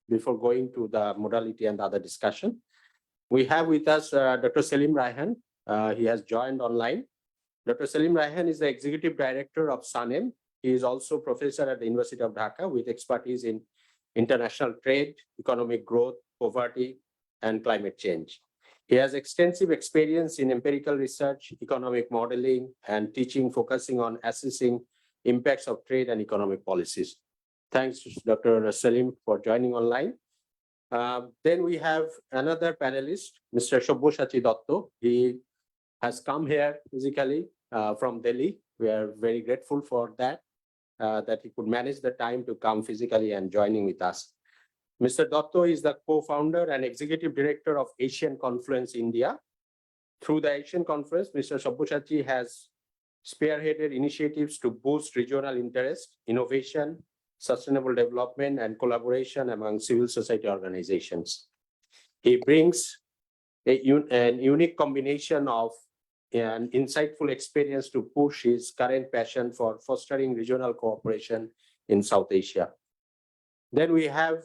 before going to the modality and the other discussion. We have with us Dr. Selim Rayhan. He has joined online. Dr. Selim Rayhan is the Executive Director of SANEM. He is also professor at the University of Dhaka with expertise in international trade, economic growth, poverty, and climate change. He has extensive experience in empirical research, economic modeling, and teaching, focusing on assessing impacts of trade and economic policies. Thanks, Dr. Selim, for joining online. Then we have another panelist, Mr. 𝐁𝐞𝐧𝐠𝐤𝐬𝐙 Dotto. He has come here physically from Delhi. We are very grateful for that, that he could manage the time to come physically and joining with us. Mr. Dotto is the co-founder and executive director of Asian Confluence India. Through the Asian Conference, Mr. 𝐁𝐶𝐤𝐬𝐙 has spearheaded initiatives to boost regional interest, innovation, sustainable development, and collaboration among civil society organizations. He brings an unique combination of an insightful experience to push his current passion for fostering regional cooperation in South Asia. Then we have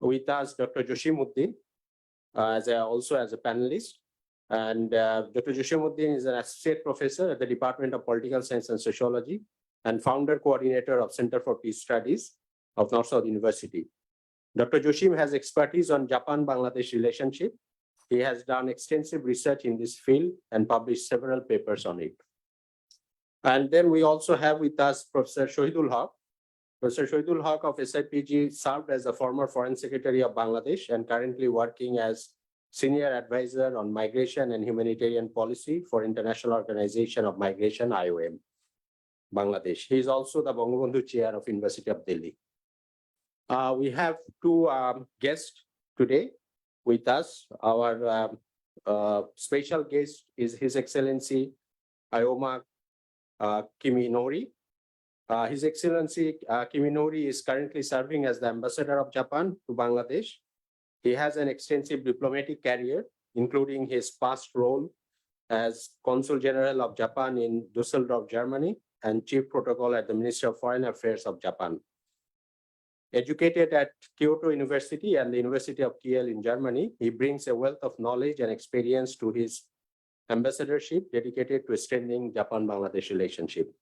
with us Dr. 𝐁𝐞𝐧𝐠𝐤𝐬𝐙 also as a panelist. And Dr. 𝐁𝐞𝐧𝐠𝐤𝐬𝐙 is an associate professor at the Department of Political Science and Sociology and founder coordinator of Center for Peace Studies of North-South University. Dr. 𝐁𝐶 has expertise on Japan-Bangladesh relationship. He has done extensive research in this field and published several papers on it. And then we also have with us Professor Shahidul Haq. Professor Shahidul Haq of SIPG served as the former Foreign Secretary of Bangladesh and currently working as Senior Advisor on Migration and Humanitarian Policy for International Organization of Migration, IOM, Bangladesh. He is also the Bangabandhu Chair of University of Delhi. We have two guests today with us. Our special guest is His Excellency Ayoma Kiminori. His Excellency Kiminori is currently serving as the Ambassador of Japan to Bangladesh. He has an extensive diplomatic career, including his past role as Consul General of Japan in Düsseldorf, Germany, and Chief Protocol at the Ministry of Foreign Affairs of Japan. Educated at Kyoto University and the University of Kiel in Germany, he brings a wealth of knowledge and experience to his ambassadorship dedicated to extending Japan-Bangladesh relationship.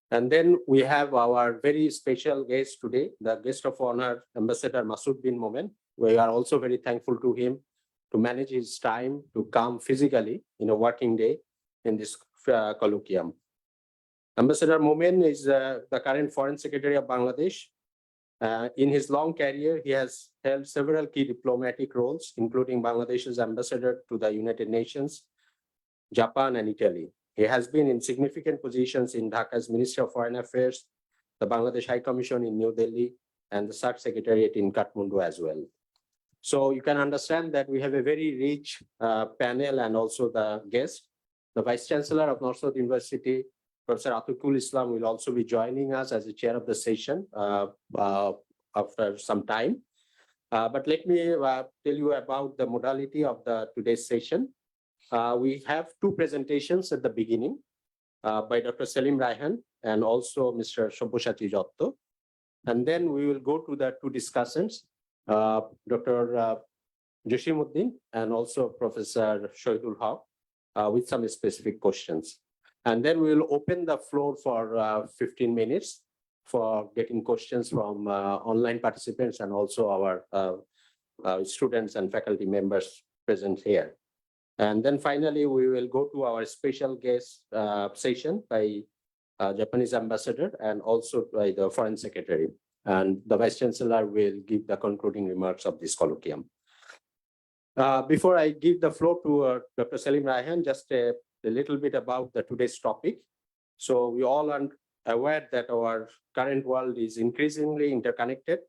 And then we have our very special guest today, the guest of honor, Ambassador Masood bin Momen. We are also very thankful to him to manage his time to come physically in a working day in this colloquium. Ambassador Momen is the current Foreign Secretary of Bangladesh. In his long career, he has held several key diplomatic roles, including Bangladesh's ambassador to the United Nations, Japan, and Italy. He has been in significant positions in Dhaka's Ministry of Foreign Affairs, the Bangladesh High Commission in New Delhi, and the SAARC Secretariat in Kathmandu as well. So you can understand that we have a very rich panel and also the guest. The Vice Chancellor of North-South University, Professor Atiqul Islam, will also be joining us as the chair of the session after some time. But let me tell you about the modality of today's session. We have two presentations at the beginning by Dr. Selim Rayhan and also Mr. 𝐁𝐶𝐤𝐬𝐙. And then we will go to the two discussants, Dr. 𝐁𝐶 and also Professor Shahidul Haq with some specific questions. And then we will open the floor for 15 minutes for getting questions from online participants and also our students and faculty members present here. And then finally, we will go to our special guest session by Japanese ambassador and also by the Foreign Secretary. And the Vice Chancellor will give the concluding remarks of this colloquium. Before I give the floor to Dr. Selim Rayhan, just a little bit about today's topic. So we all are aware that our current world is increasingly interconnected,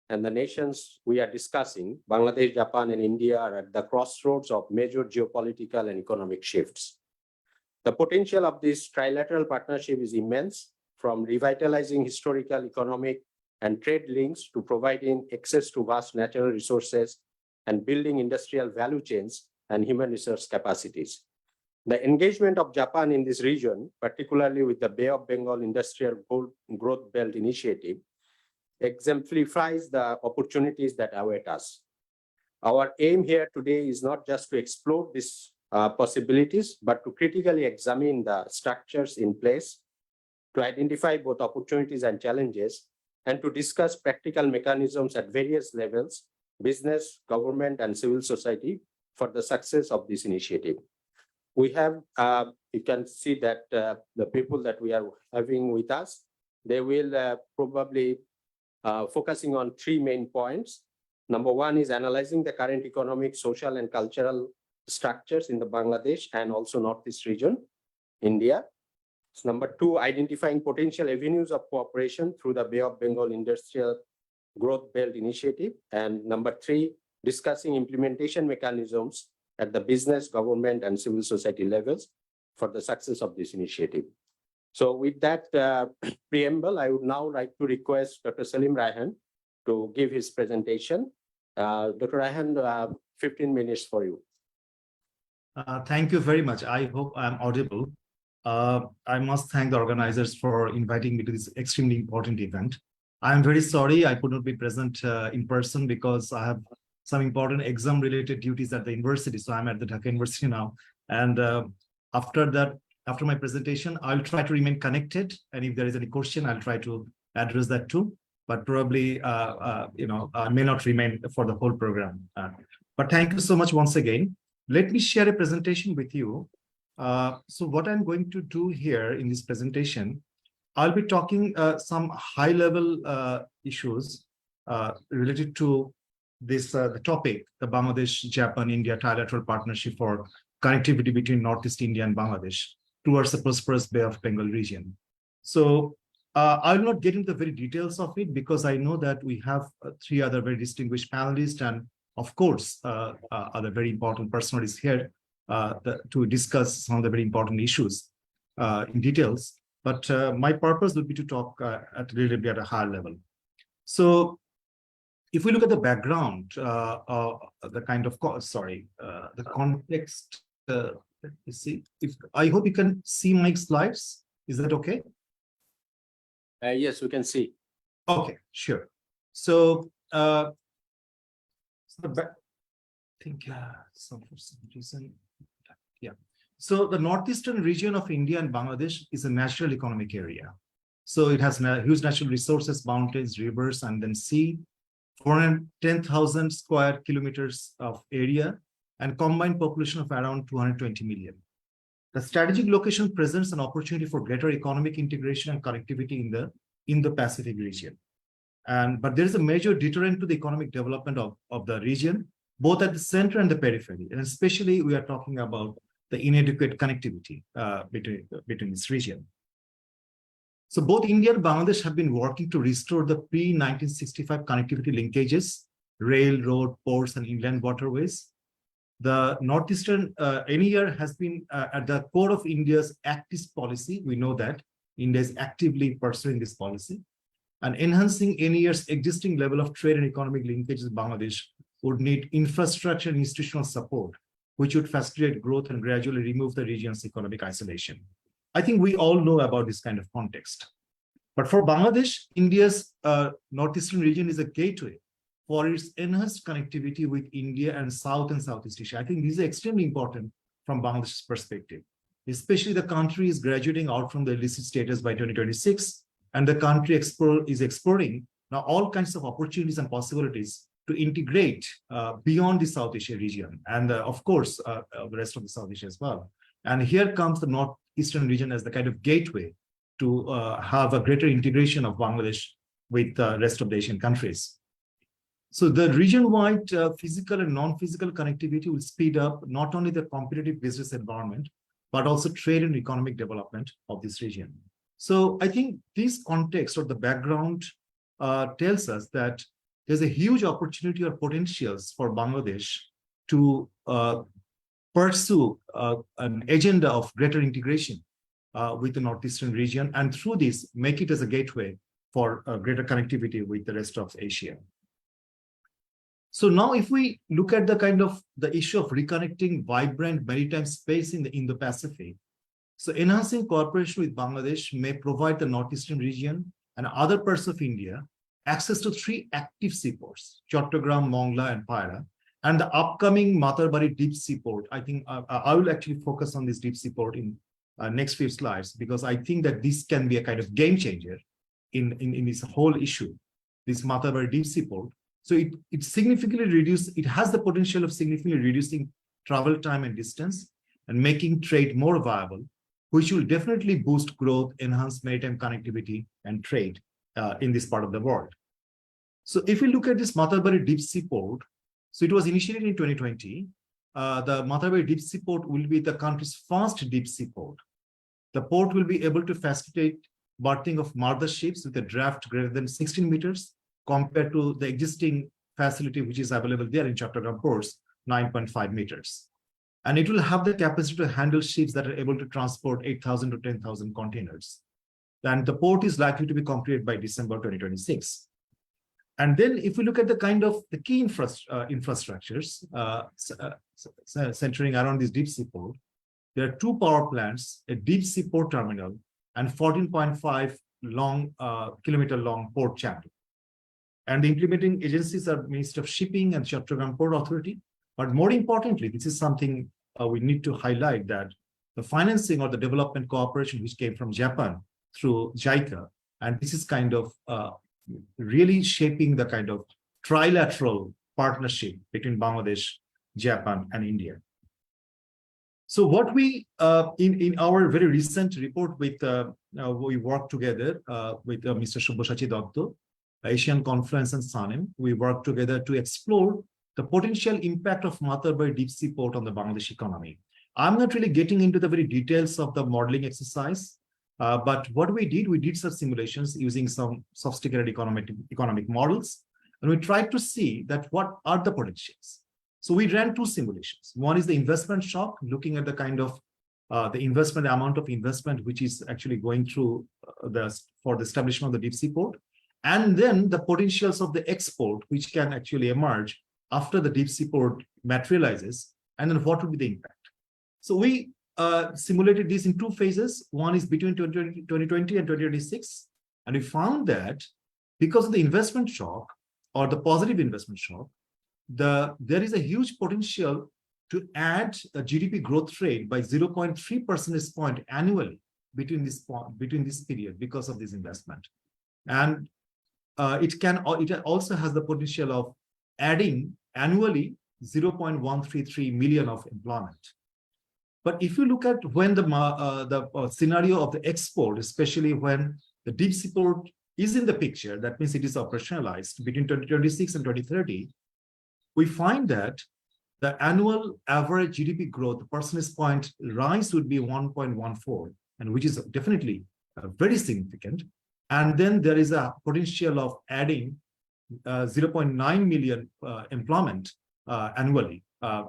and the nations we are discussing, Bangladesh, Japan, and India, are at the crossroads of major geopolitical and economic shifts. The potential of this trilateral partnership is immense, from revitalizing historical, economic, and trade links to providing access to vast natural resources and building industrial value chains and human resource capacities. The engagement of Japan in this region, particularly with the Bay of Bengal Industrial Growth Belt Initiative, exemplifies the opportunities that await us. Our aim here today is not just to explore these possibilities, but to critically examine the structures in place, to identify both opportunities and challenges, and to discuss practical mechanisms at various levels, business, government, and civil society, for the success of this initiative. We have, you can see that the people that we are having with us, they will probably focusing on three main points. Number one is analyzing the current economic, social, and cultural structures in the Bangladesh and also Northeast region, India. So number two, identifying potential avenues of cooperation through the Bay of Bengal Industrial Growth Belt Initiative. And number three, discussing implementation mechanisms at the business, government, and civil society levels for the success of this initiative. So with that preamble, I would now like to request Dr. Selim Raihan to give his presentation. Dr. Raihan, 15 minutes for you. Thank you very much. I hope I'm audible. I must thank the organizers for inviting me to this extremely important event. I'm very sorry I could not be present in person because I have some important exam-related duties at the university. So I'm at the Dhaka University now. And after that, after my presentation, I'll try to remain connected. And if there is any question, I'll try to address that too. But probably, I may not remain for the whole program. But thank you so much once again. Let me share a presentation with you. So what I'm going to do here in this presentation, I'll be talking some high-level issues related to this the topic, the Bangladesh-Japan-India trilateral partnership for connectivity between Northeast India and Bangladesh towards the prosperous Bay of Bengal region. So I'll not get into the very details of it because I know that we have three other very distinguished panelists and of course other very important personalities here to discuss some of the very important issues in details. But my purpose would be to talk at a little bit at a higher level. So if we look at the background, the kind of, the context, let me see. I hope you can see my slides. Is that okay? Yes, we can see. Okay, sure. So, I think for some reason, yeah. So the northeastern region of India and Bangladesh is a natural economic area. So it has huge natural resources, mountains, rivers, and then sea, 410,000 square kilometers of area, and combined population of around 220 million. The strategic location presents an opportunity for greater economic integration and connectivity in the Indo-Pacific region. But there is a major deterrent to the economic development of the region, both at the center and the periphery. And especially we are talking about the inadequate connectivity between this region. So both India and Bangladesh have been working to restore the pre-1965 connectivity linkages, rail, road, ports, and inland waterways. The Northeastern NER has been at the core of India's Act East policy. We know that India is actively pursuing this policy. And enhancing NER's existing level of trade and economic linkages with Bangladesh would need infrastructure and institutional support, which would facilitate growth and gradually remove the region's economic isolation. I think we all know about this kind of context. But for Bangladesh, India's northeastern region is a gateway for its enhanced connectivity with India and South and Southeast Asia. I think these are extremely important from Bangladesh's perspective, especially the country is graduating out from the illicit status by 2026, and the country is exploring now all kinds of opportunities and possibilities to integrate beyond the South Asia region, and of course, the rest of the South Asia as well. And here comes the northeastern region as the kind of gateway to have a greater integration of Bangladesh with the rest of the Asian countries. So the region-wide physical and non-physical connectivity will speed up not only the competitive business environment, but also trade and economic development of this region. So I think this context or the background tells us that there's a huge opportunity or potentials for Bangladesh to pursue an agenda of greater integration with the northeastern region, and through this, make it as a gateway for greater connectivity with the rest of Asia. So now if we look at the issue of reconnecting vibrant maritime space in the Indo-Pacific, so enhancing cooperation with Bangladesh may provide the northeastern region and other parts of India access to 3 active seaports, Chattogram, Mongla, and Paira, and the upcoming Matarbari deep seaport. I think I will actually focus on this deep seaport in next few slides, because I think that this can be a kind of game changer in this whole issue, this Matarbari deep seaport. So it significantly it has the potential of significantly reducing travel time and distance and making trade more viable, which will definitely boost growth, enhance maritime connectivity and trade in this part of the world. So if we look at this Matarbari deep seaport, so it was initiated in 2020. The Matarbari deep seaport will be the country's first deep seaport. The port will be able to facilitate berthing of mother ships with a draft greater than 16 meters compared to the existing facility which is available there in Chattogram ports, 9.5 meters. And it will have the capacity to handle ships that are able to transport 8,000 to 10,000 containers. And the port is likely to be completed by December 2026. And then if we look at the kind of the key infrastructures centering around this deep sea port, there are 2 power plants, a deep sea port terminal, and 14.5 kilometer long port channel. And the implementing agencies are Ministry of Shipping and Chattogram Port Authority. But more importantly, this is something we need to highlight, that the financing or the development cooperation which came from Japan through JICA, and this is kind of really shaping the kind of trilateral partnership between Bangladesh, Japan, and India. So what we, in our very recent report with, we worked together with Mr. Sabyasachi Datta, Asian Conference and SANEM, we worked together to explore the potential impact of Matarbari deep sea port on the Bangladesh economy. I'm not really getting into the very details of the modeling exercise, but what we did some simulations using some sophisticated economic models, and we tried to see that what are the potentials. So we ran 2 simulations. One is the investment shock, looking at the kind of the amount of investment which is actually going through for the establishment of the deep sea port, and then the potentials of the export which can actually emerge after the deep sea port materializes, and then what would be the impact. So we simulated this in 2 phases. One is between 2020 and 2026, and we found that because of the investment shock or the positive investment shock, there is a huge potential to add a GDP growth rate by 0.3 percentage point annually between this period because of this investment. And it also has the potential of adding annually 0.133 million of employment. But if you look at when the scenario of the export, especially when the deep sea port is in the picture, that means it is operationalized between 2026 and 2030, we find that the annual average GDP growth percentage point rise would be 1.14, and which is definitely very significant. And then there is a potential of adding 0.9 million employment annually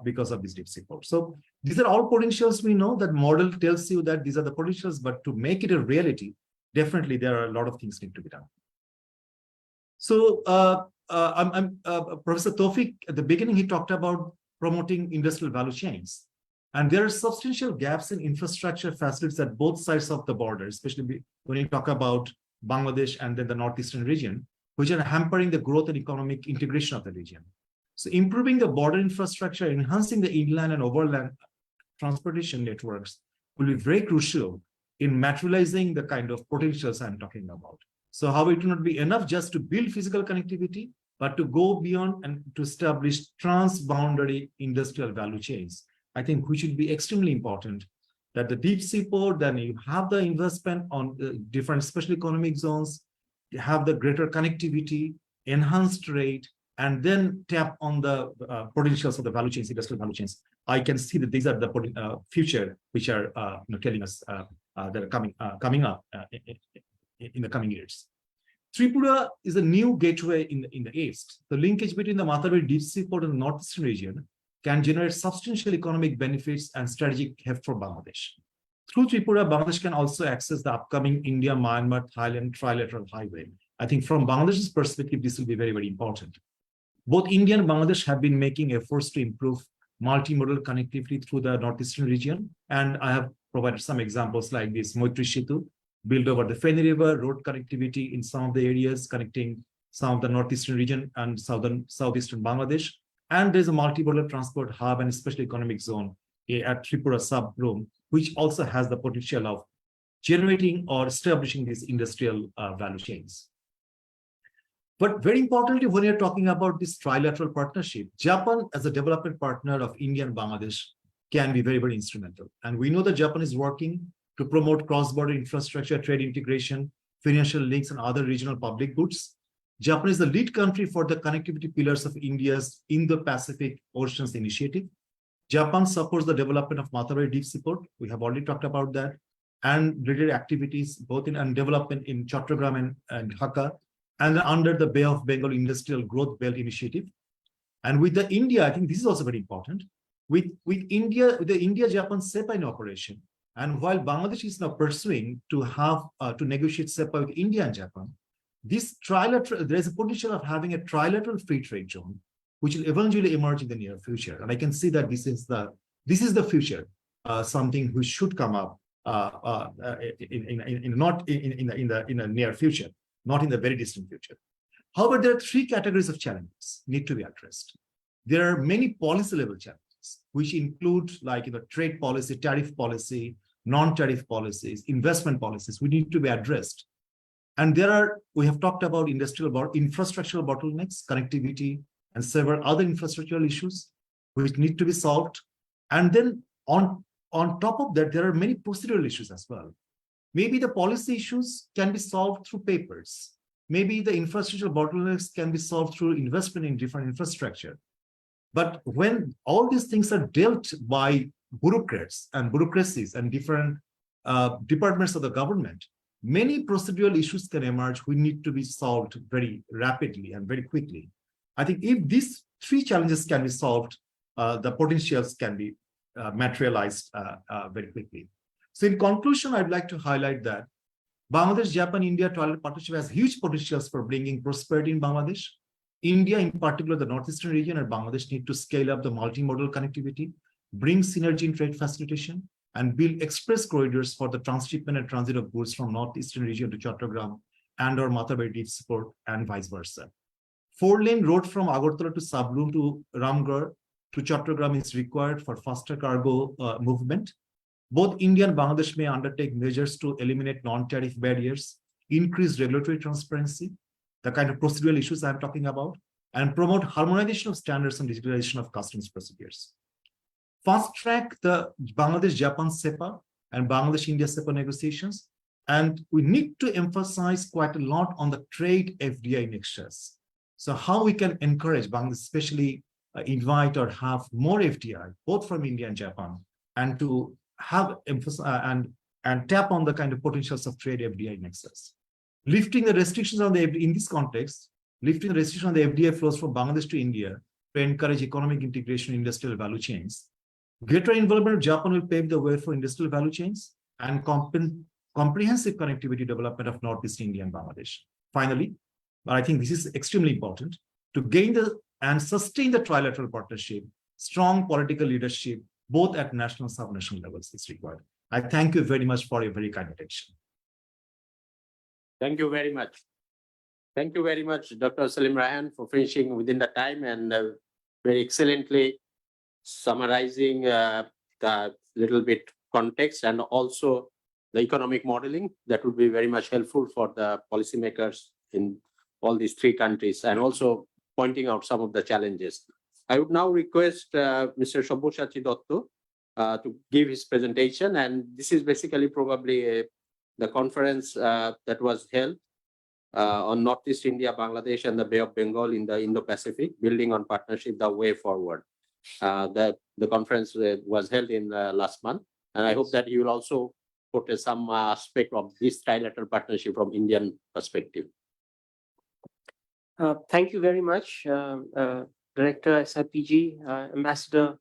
because of this deep sea port. So these are all potentials. We know that model tells you that these are the potentials, but to make it a reality, definitely there are a lot of things need to be done. So Professor Tawfiq, at the beginning, he talked about promoting industrial value chains. And there are substantial gaps in infrastructure facilities at both sides of the border, especially when you talk about Bangladesh and then the northeastern region, which are hampering the growth and economic integration of the region. So improving the border infrastructure, enhancing the inland and overland transportation networks will be very crucial in materializing the kind of potentials I'm talking about. So how it will not be enough just to build physical connectivity, but to go beyond and to establish transboundary industrial value chains. I think which would be extremely important, that the deep sea port, then you have the investment on different special economic zones, you have the greater connectivity, enhanced trade, and then tap on the potentials of the value chains, industrial value chains. I can see that these are the future which are telling us that are coming up in the coming years. Tripura is a new gateway in the east. The linkage between the Matarbari deep sea port and the northeastern region can generate substantial economic benefits and strategic heft for Bangladesh. Through Tripura, Bangladesh can also access the upcoming India-Myanmar Thailand trilateral highway. I think from Bangladesh's perspective, this will be very, very important. Both India and Bangladesh have been making efforts to improve multimodal connectivity through the northeastern region. And I have provided some examples like this Maitri Setu, built over the Feni River, road connectivity in some of the areas, connecting some of the northeastern region and southeastern Bangladesh. And there's a multimodal transport hub and special economic zone at Tripura sub-Rome, which also has the potential of generating or establishing these industrial value chains. But very importantly, when you're talking about this trilateral partnership, Japan as a development partner of India and Bangladesh can be very, very instrumental. And we know that Japan is working to promote cross-border infrastructure, trade integration, financial links, and other regional public goods. Japan is the lead country for the connectivity pillars of India's Indo-Pacific Oceans Initiative. Japan supports the development of Matabari Deep Seaport. We have already talked about that, and related activities both in and development in Chattogram and Dhaka, and under the Bay of Bengal Industrial Growth Belt Initiative. And with the India, I think this is also very important. With India, with the India-Japan SEPA in operation, and while Bangladesh is now pursuing to have to negotiate SEPA with India and Japan, this trilateral, there is a potential of having a trilateral free trade zone, which will eventually emerge in the near future. And I can see that this is the future, something which should come up not in the near future, not in the very distant future. However, there are three categories of challenges need to be addressed. There are many policy level challenges, which include trade policy, tariff policy, non-tariff policies, investment policies, which need to be addressed. And we have talked about infrastructural bottlenecks, connectivity, and several other infrastructural issues which need to be solved. And then on top of that, there are many procedural issues as well. Maybe the policy issues can be solved through papers. Maybe the infrastructural bottlenecks can be solved through investment in different infrastructure. But when all these things are dealt by bureaucrats and bureaucracies and different departments of the government, many procedural issues can emerge which need to be solved very rapidly and very quickly. I think if these three challenges can be solved, the potentials can be materialized very quickly. So in conclusion, I'd like to highlight that Bangladesh, Japan, India trilateral partnership has huge potentials for bringing prosperity in Bangladesh. India, in particular, the northeastern region and Bangladesh need to scale up the multimodal connectivity, bring synergy in trade facilitation, and build express corridors for the transshipment and transit of goods from northeastern region to Chattogram and/or Matabari Deep Seaport and vice versa. 4-lane road from Agartala to Sabloom to Ramgarh to Chattogram is required for faster cargo movement. Both India and Bangladesh may undertake measures to eliminate non-tariff barriers, increase regulatory transparency, the kind of procedural issues I'm talking about, and promote harmonization of standards and digitalization of customs procedures. Fast track the Bangladesh-Japan SEPA and Bangladesh-India SEPA negotiations, and we need to emphasize quite a lot on the trade FDI nexus. So how we can encourage Bangladesh, especially invite or have more FDI, both from India and Japan, and to have emphasis and tap on the kind of potentials of trade FDI nexus. Lifting the restrictions on in this context, lifting the restrictions on the FDI flows from Bangladesh to India to encourage economic integration in industrial value chains. Greater involvement of Japan will pave the way for industrial value chains and comprehensive connectivity development of Northeast India and Bangladesh. Finally, but I think this is extremely important, to gain and sustain the trilateral partnership, strong political leadership, both at national and subnational levels is required. I thank you very much for your very kind attention. Thank you very much. Thank you very much, Dr. Selim Raihan, for finishing within the time and very excellently summarizing the little bit context and also the economic modeling that would be very much helpful for the policymakers in all these three countries, and also pointing out some of the challenges. I would now request Mr. Sabyasachi Dotto to give his presentation, and this is basically probably the conference that was held on Northeast India, Bangladesh, and the Bay of Bengal in the Indo-Pacific, building on partnership, the way forward. The conference was held in last month, and I hope that you will also put some aspect of this trilateral partnership from Indian perspective. Thank you very much, Director SIPG, Ambassador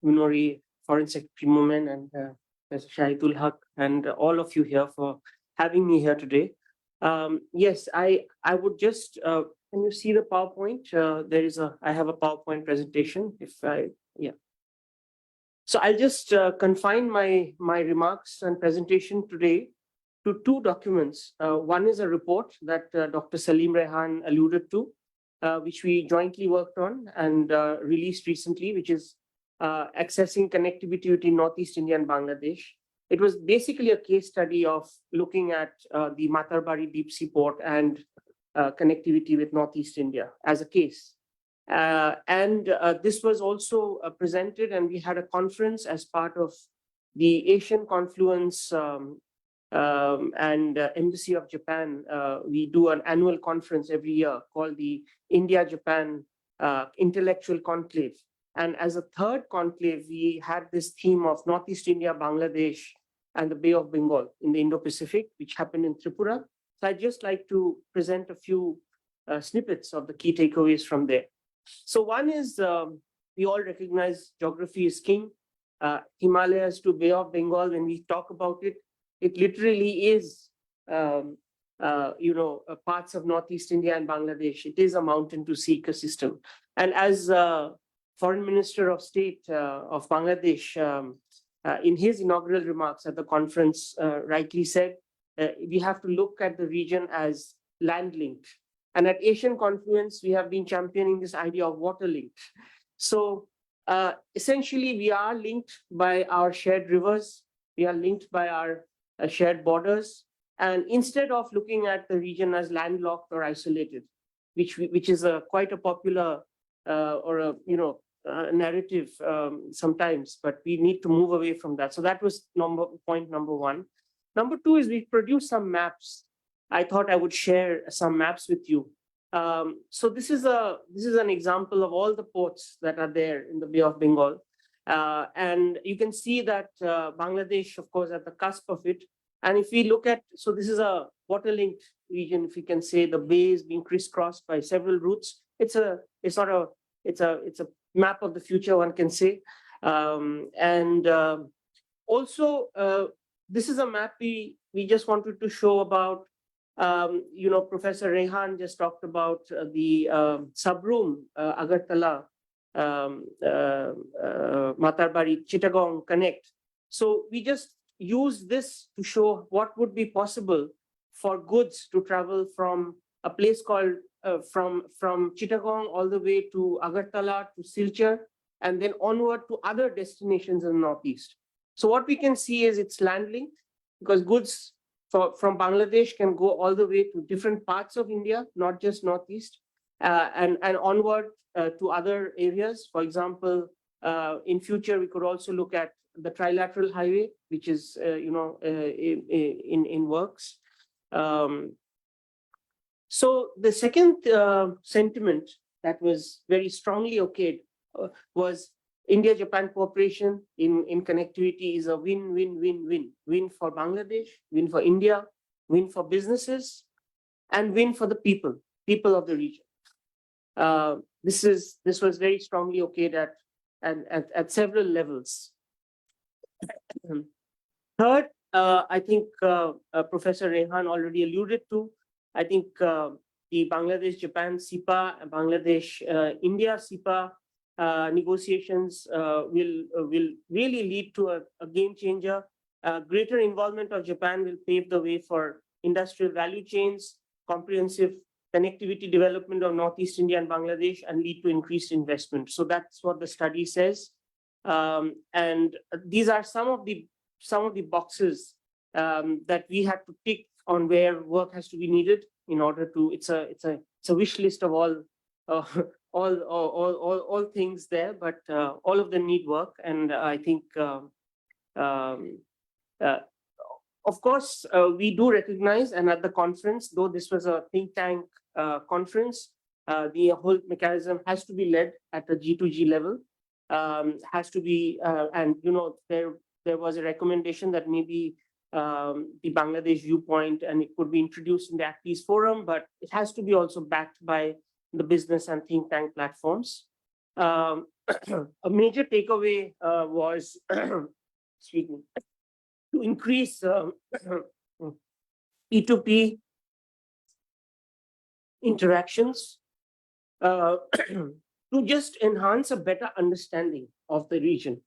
Minori, Foreign Secretary Momen, and Mr. Shahidul Haq, and all of you here for having me here today. Yes, I would just, can you see the PowerPoint? I have a PowerPoint presentation. So I'll just confine my remarks and presentation today to two documents. One is a report that Dr. Salim Rehan alluded to, which we jointly worked on and released recently, which is accessing connectivity between Northeast India and Bangladesh. It was basically a case study of looking at the Matarbari deep sea port and connectivity with Northeast India as a case. This was also presented, and we had a conference as part of the Asian Confluence and Embassy of Japan. We do an annual conference every year called the India-Japan Intellectual Conclave. And as a third conclave, we had this theme of Northeast India, Bangladesh, and the Bay of Bengal in the Indo-Pacific, which happened in Tripura. So I'd just like to present a few snippets of the key takeaways from there. So one is, we all recognize geography is king. Himalayas to Bay of Bengal, when we talk about it, it literally is, parts of Northeast India and Bangladesh. It is a mountain to sea ecosystem. And as Foreign Minister of State of Bangladesh, in his inaugural remarks at the conference, rightly said, we have to look at the region as land linked. And at Asian Confluence, we have been championing this idea of water linked. So essentially, we are linked by our shared rivers. We are linked by our shared borders. And instead of looking at the region as landlocked or isolated, which is quite a popular narrative sometimes, but we need to move away from that. So that was point number one. Number two is we produced some maps. I thought I would share some maps with you. So this is an example of all the ports that are there in the Bay of Bengal. And you can see that Bangladesh, of course, at the cusp of it. And if we look at, so this is a water-linked region, if we can say, the bay is being crisscrossed by several routes. It's a map of the future, one can say. Also, this is a map we just wanted to show about. Professor Rehan just talked about the sub-room Agartala, Matarbari, Chittagong connect. So we just use this to show what would be possible for goods to travel from a place called from Chittagong all the way to Agartala to Silchar, and then onward to other destinations in the Northeast. So what we can see is it's land linked, because goods from Bangladesh can go all the way to different parts of India, not just Northeast, and onward to other areas. For example, in future, we could also look at the trilateral highway, which is in works. So the second sentiment that was very strongly okayed was India-Japan cooperation in connectivity is a win-win-win-win. Win for Bangladesh, win for India, win for businesses, and win for the people of the region. This was very strongly okayed at several levels. Third, I think Professor Rehan already alluded to, I think the Bangladesh-Japan CEPA, Bangladesh-India CEPA negotiations will really lead to a game changer. Greater involvement of Japan will pave the way for industrial value chains, comprehensive connectivity development of Northeast India and Bangladesh, and lead to increased investment. So that's what the study says. And these are some of the boxes that we had to tick on where work has to be needed in order to. It's a wish list of all things there, but all of them need work. And I think, of course, we do recognize, and at the conference, though this was a think tank conference, the whole mechanism has to be led at the G2G level. Has to be, and there was a recommendation that maybe the Bangladesh viewpoint, and it could be introduced in the ACPIS forum, but it has to be also backed by the business and think tank platforms. A major takeaway was, excuse me, to increase P2P interactions, to just enhance a better understanding of the region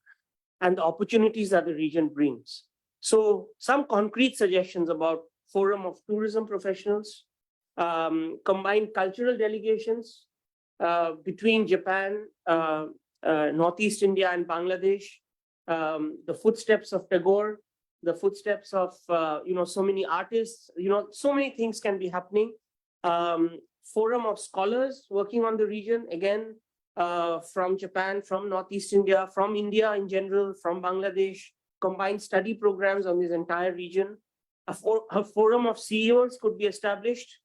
and the opportunities that the region brings. So some concrete suggestions about forum of tourism professionals, combined cultural delegations between Japan, Northeast India and Bangladesh, the footsteps of Tagore, the footsteps of so many artists, so many things can be happening. Forum of scholars working on the region, again, from Japan, from Northeast India, from India in general, from Bangladesh, combined study programs on this entire region. A forum of CEOs could be established.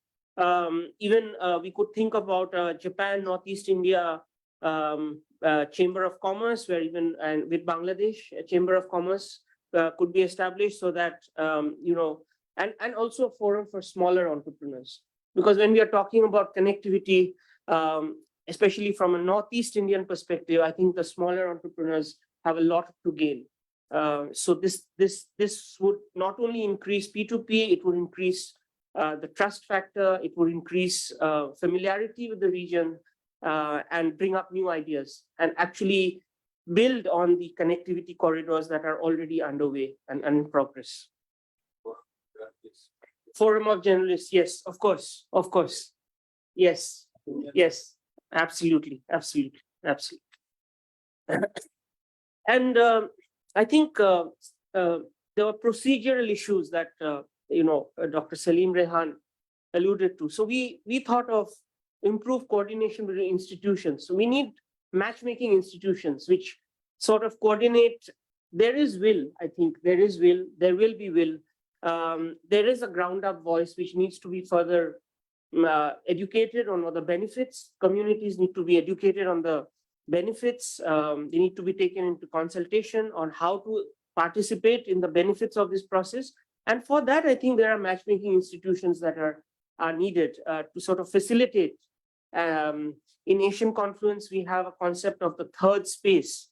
Even we could think about Japan, Northeast India Chamber of Commerce, where even and with Bangladesh, a Chamber of Commerce could be established, so that and also a forum for smaller entrepreneurs. Because when we are talking about connectivity, especially from a Northeast Indian perspective, I think the smaller entrepreneurs have a lot to gain. So this would not only increase P2P, it would increase the trust factor, it would increase familiarity with the region, and bring up new ideas and actually build on the connectivity corridors that are already underway and in progress. Forum of journalists, yes, of course, yes, absolutely. And I think there were procedural issues that Dr. Salim Rehan alluded to. So we thought of improved coordination between institutions. So we need matchmaking institutions which sort of coordinate. There is will, I think, there is will, there will be will. There is a ground up voice which needs to be further educated on what the benefits. Communities need to be educated on the benefits. They need to be taken into consultation on how to participate in the benefits of this process. And for that, I think there are matchmaking institutions that are needed to sort of facilitate. In Asian Confluence, we have a concept of the third space,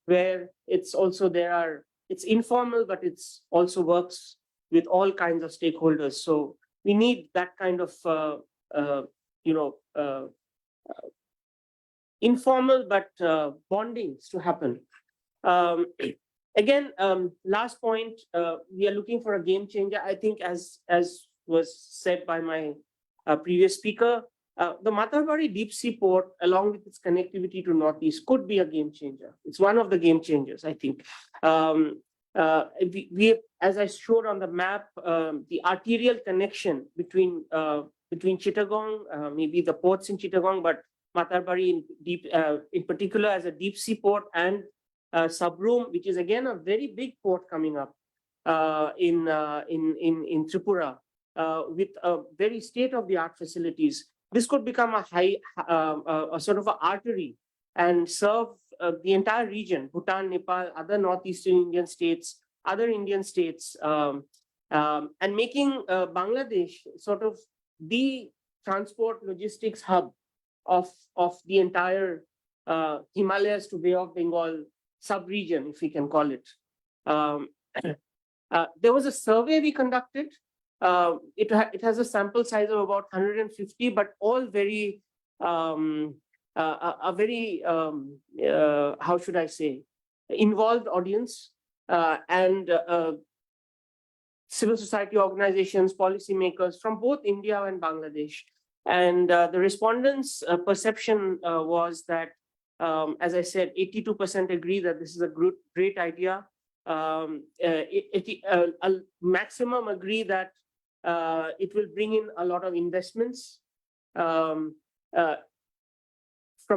where it's also it's informal, but it's also works with all kinds of stakeholders. So we need that kind of informal but bondings to happen. Again, last point, we are looking for a game changer. I think as was said by my previous speaker, the Matarbari deep sea port, along with its connectivity to Northeast, could be a game changer. It's one of the game changers, I think. We, as I showed on the map, the arterial connection between Chittagong, maybe the ports in Chittagong, but Matarbari in particular as a deep sea port, and Sabroom, which is again a very big port coming up in Tripura, with very state-of-the-art facilities. This could become a sort of an artery and serve the entire region: Bhutan, Nepal, other northeastern Indian states, other Indian states, and making Bangladesh sort of the transport logistics hub of the entire Himalayas to Bay of Bengal sub-region, if we can call it. There was a survey we conducted. It has a sample size of about 150, but all very a very how should I say, involved audience, and civil society organizations, policymakers from both India and Bangladesh. And the respondents' perception was that, as I said, 82% agree that this is a great idea. A maximum agree that it will bring in a lot of investments. From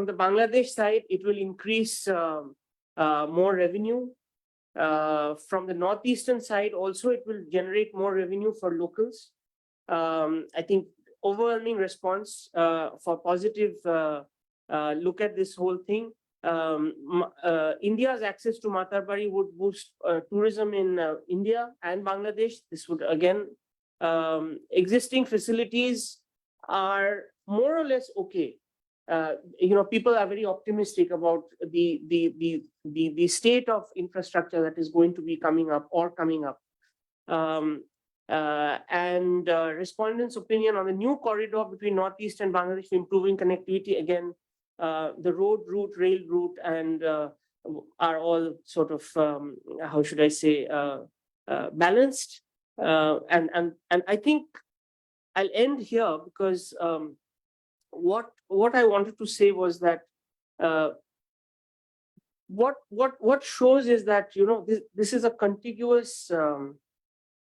the Bangladesh side, it will increase more revenue. From the northeastern side, also, it will generate more revenue for locals. I think overwhelming response for positive look at this whole thing. India's access to Matarbari would boost tourism in India and Bangladesh. This would again, existing facilities are more or less okay. People are very optimistic about the state of infrastructure that is going to be coming up or coming up. And respondents' opinion on the new corridor between Northeast and Bangladesh for improving connectivity, again, the road route, rail route, and are all sort of, how should I say, balanced. And I think I'll end here because what I wanted to say was that what shows is that this is a contiguous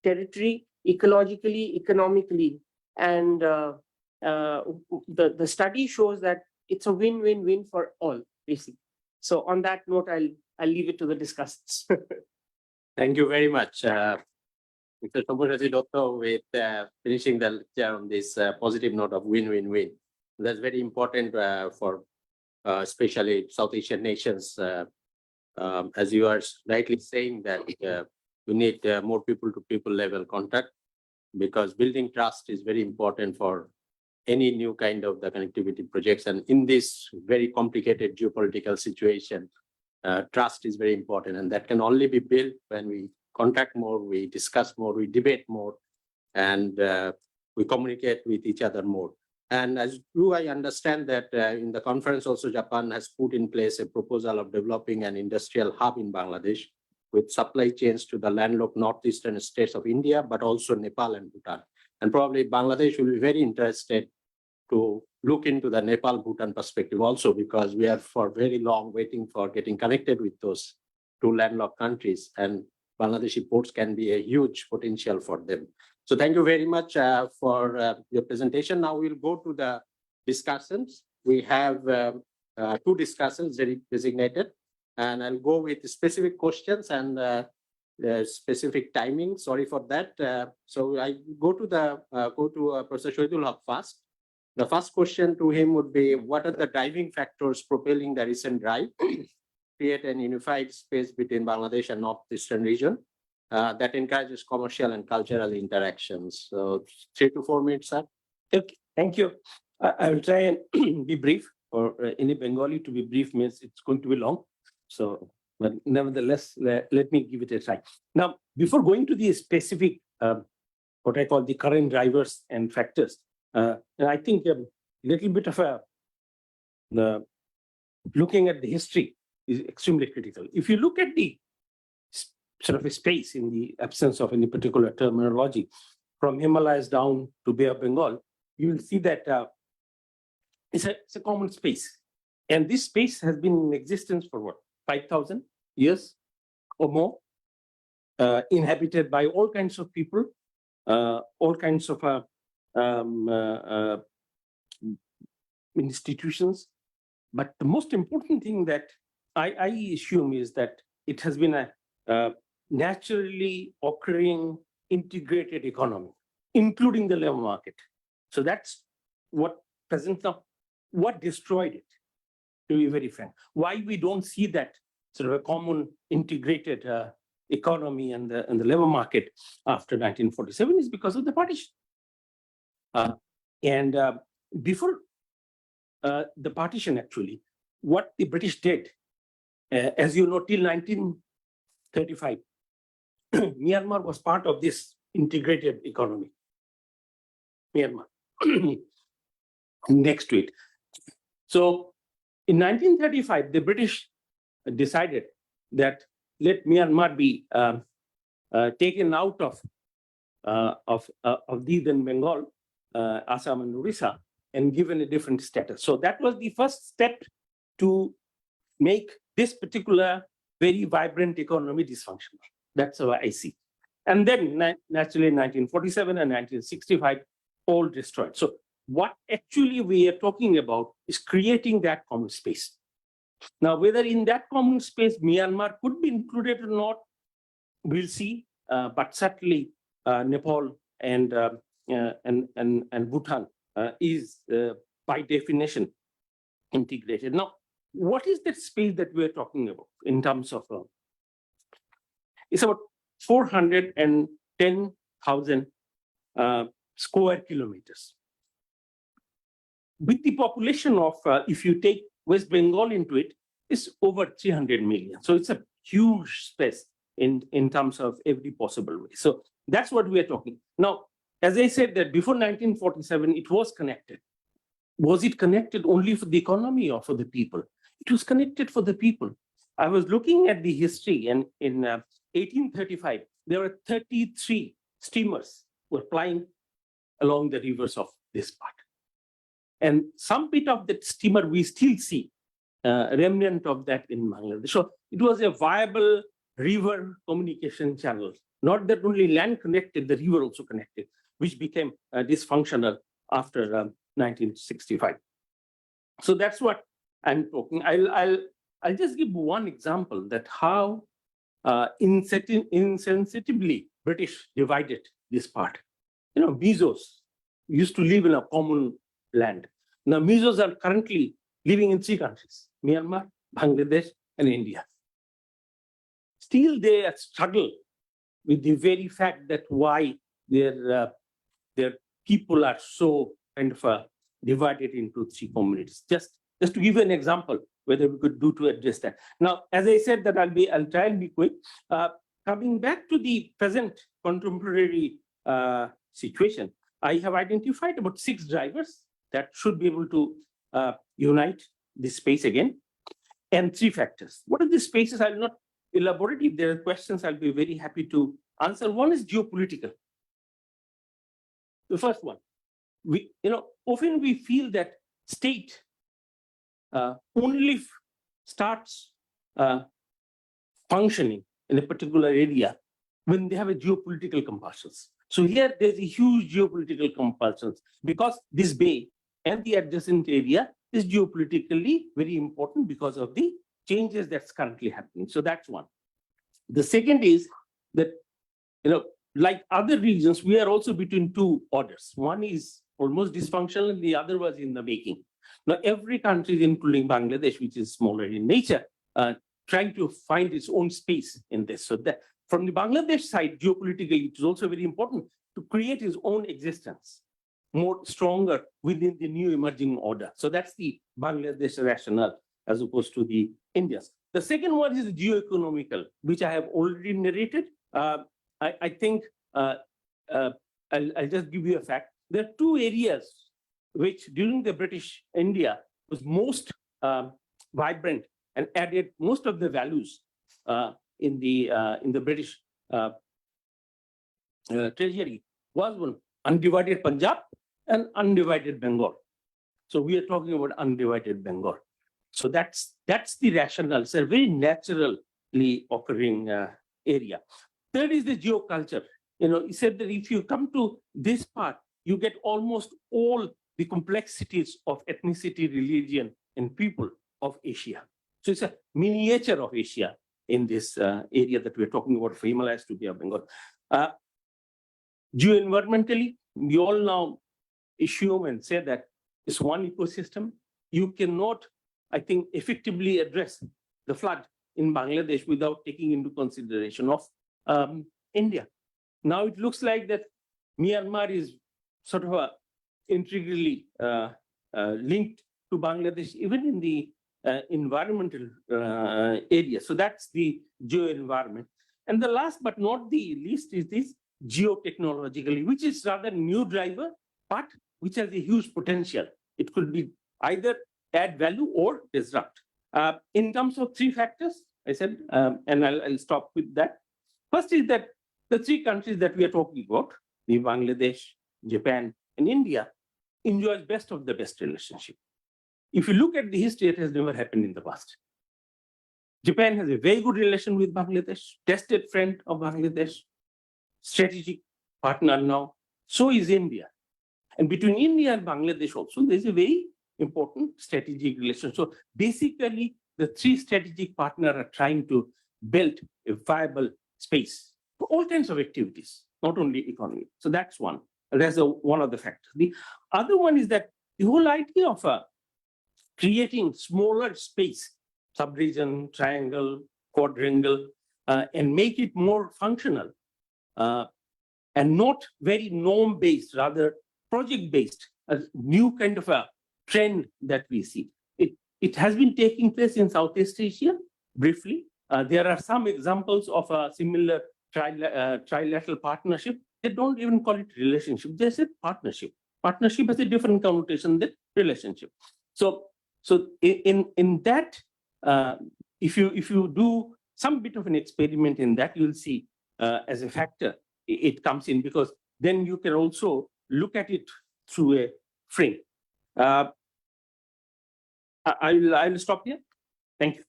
territory ecologically, economically, and the study shows that it's a win-win-win for all, basically. So on that note, I'll leave it to the discussants. Thank you very much, Mr. Sombojyoti Dotto, with finishing the lecture on this positive note of win-win-win. That's very important for especially South Asian nations. As you are rightly saying that we need more people-to-people level contact, because building trust is very important for any new kind of the connectivity projects. And in this very complicated geopolitical situation, trust is very important, and that can only be built when we contact more, we discuss more, we debate more, and we communicate with each other more. And as I understand that in the conference also, Japan has put in place a proposal of developing an industrial hub in Bangladesh with supply chains to the landlocked northeastern states of India, but also Nepal and Bhutan. And probably Bangladesh will be very interested to look into the Nepal-Bhutan perspective also, because we are for very long waiting for getting connected with those two landlocked countries, and Bangladeshi ports can be a huge potential for them. So thank you very much for your presentation. Now we'll go to the discussions. We have two discussants designated, and I'll go with specific questions and specific timing. Sorry for that. So I go to Professor Shahidul Haq first. The first question to him would be, what are the driving factors propelling the recent drive to create an unified space between Bangladesh and northeastern region that encourages commercial and cultural interactions? So 3 to 4 minutes, sir. Okay, thank you. I will try and be brief, or in Bengali to be brief means it's going to be long. So, but nevertheless, let me give it a try. Now, before going to the specific, what I call the current drivers and factors, I think a little bit of looking at the history is extremely critical. If you look at the sort of a space in the absence of any particular terminology, from Himalayas down to Bay of Bengal, you will see that it's a common space. And this space has been in existence for what, 5,000 years or more, inhabited by all kinds of people, all kinds of institutions. But the most important thing that I assume is that it has been a naturally occurring integrated economy, including the labor market. So that's what presents now. What destroyed it, to be very frank? Why we don't see that sort of a common integrated economy and the labor market after 1947 is because of the partition. Before the partition, actually, what the British did, as you know, till 1935, Myanmar was part of this integrated economy. Myanmar, next to it. So in 1935, the British decided that let Myanmar be taken out of the then Bengal, Assam and Orissa, and given a different status. So that was the first step to make this particular very vibrant economy dysfunctional. That's how I see. And then naturally in 1947 and 1965, all destroyed. So what actually we are talking about is creating that common space. Now, whether in that common space Myanmar could be included or not, we'll see. But certainly Nepal and Bhutan is by definition integrated. Now, what is that space that we're talking about in terms of? It's about 410,000 square kilometers. With the population of, if you take West Bengal into it, it's over 300 million. So it's a huge space in terms of every possible way. So that's what we're talking. Now, as I said that before 1947, it was connected. Was it connected only for the economy or for the people? It was connected for the people. I was looking at the history, and in 1835, there were 33 steamers were plying along the rivers of this part. And some bit of that steamer we still see, remnant of that in Bangladesh. So it was a viable river communication channel. Not that only land connected, the river also connected, which became dysfunctional after 1965. So that's what I'm talking. I'll just give one example that how insensitively British divided this part. You know, Mizos used to live in a common land. Now Mizos are currently living in 3 countries, Myanmar, Bangladesh, and India. Still they struggle with the very fact that why their people are so kind of divided into 3 communities. Just to give you an example, whether we could do to address that. Now, as I said that I'll try and be quick. Coming back to the present contemporary situation, I have identified about 6 drivers that should be able to unite this space again, and 3 factors. What are the spaces? I will not elaborate. If there are questions, I'll be very happy to answer. One is geopolitical. The first one, often we feel that state only starts functioning in a particular area when they have a geopolitical compulsions. So here there's a huge geopolitical compulsions because this bay and the adjacent area is geopolitically very important because of the changes that's currently happening. So that's one. The second is that, like other regions, we are also between 2 orders. One is almost dysfunctional and the other was in the making. Now, every country, including Bangladesh, which is smaller in nature, trying to find its own space in this. So that from the Bangladesh side, geopolitically, it is also very important to create its own existence, more stronger within the new emerging order. So that's the Bangladesh rationale as opposed to the India's. The second one is geo-economical, which I have already narrated. I think I'll just give you a fact. There are 2 areas which during the British India was most vibrant and added most of the values in the British treasury. Was one undivided Punjab and undivided Bengal. So we are talking about undivided Bengal. So that's the rationale. It's a very naturally occurring area. Third is the geoculture. He said that if you come to this part, you get almost all the complexities of ethnicity, religion, and people of Asia. So it's a miniature of Asia in this area that we're talking about, from Himalayas to Bay of Bengal. Geo-environmentally, we all now assume and say that it's one ecosystem. You cannot, I think, effectively address the flood in Bangladesh without taking into consideration of India. Now it looks like that Myanmar is sort of integrally linked to Bangladesh, even in the environmental area. So that's the geo-environment. And the last but not the least is this geotechnologically, which is rather new driver, but which has a huge potential. It could be either add value or disrupt. In terms of 3 factors, I said, and I'll stop with that. First is that the 3 countries that we are talking about, the Bangladesh, Japan, and India, enjoys best of the best relationship. If you look at the history, it has never happened in the past. Japan has a very good relation with Bangladesh, tested friend of Bangladesh, strategic partner now. So is India. And between India and Bangladesh also, there's a very important strategic relation. So basically, the 3 strategic partners are trying to build a viable space for all kinds of activities, not only economy. So that's one. That's one of the factors. The other one is that the whole idea of creating smaller space, sub-region, triangle, quadrangle, and make it more functional and not very norm-based, rather project-based, a new kind of a trend that we see. It has been taking place in Southeast Asia, briefly. There are some examples of a similar trilateral partnership. They don't even call it relationship, they say partnership. Partnership has a different connotation than relationship. So in that, if you do some bit of an experiment in that, you'll see as a factor, it comes in, because then you can also look at it through a frame. I'll stop here. Thank you.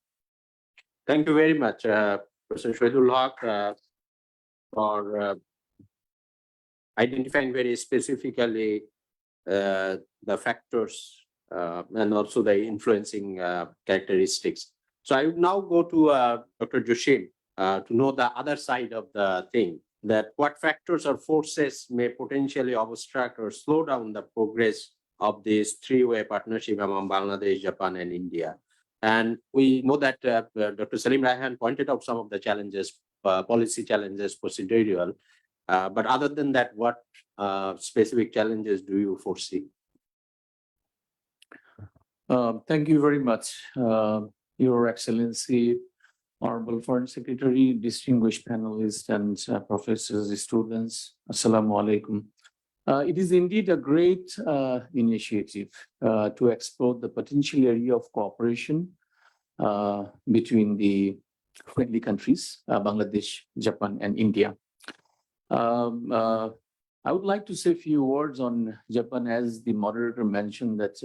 Thank you very much, Professor Shahidul Haq, for identifying very specifically the factors and also the influencing characteristics. So I would now go to Dr. Joshim to know the other side of the thing, that what factors or forces may potentially obstruct or slow down the progress of this three-way partnership among Bangladesh, Japan, and India. And we know that Dr. Selim Raihan pointed out some of the challenges, policy challenges, procedural. But other than that, what specific challenges do you foresee? Thank you very much, Your Excellency, Honorable Foreign Secretary, distinguished panelists, and professors, students. Assalamu alaikum. It is indeed a great initiative to explore the potential area of cooperation between the friendly countries, Bangladesh, Japan, and India. I would like to say a few words on Japan, as the moderator mentioned that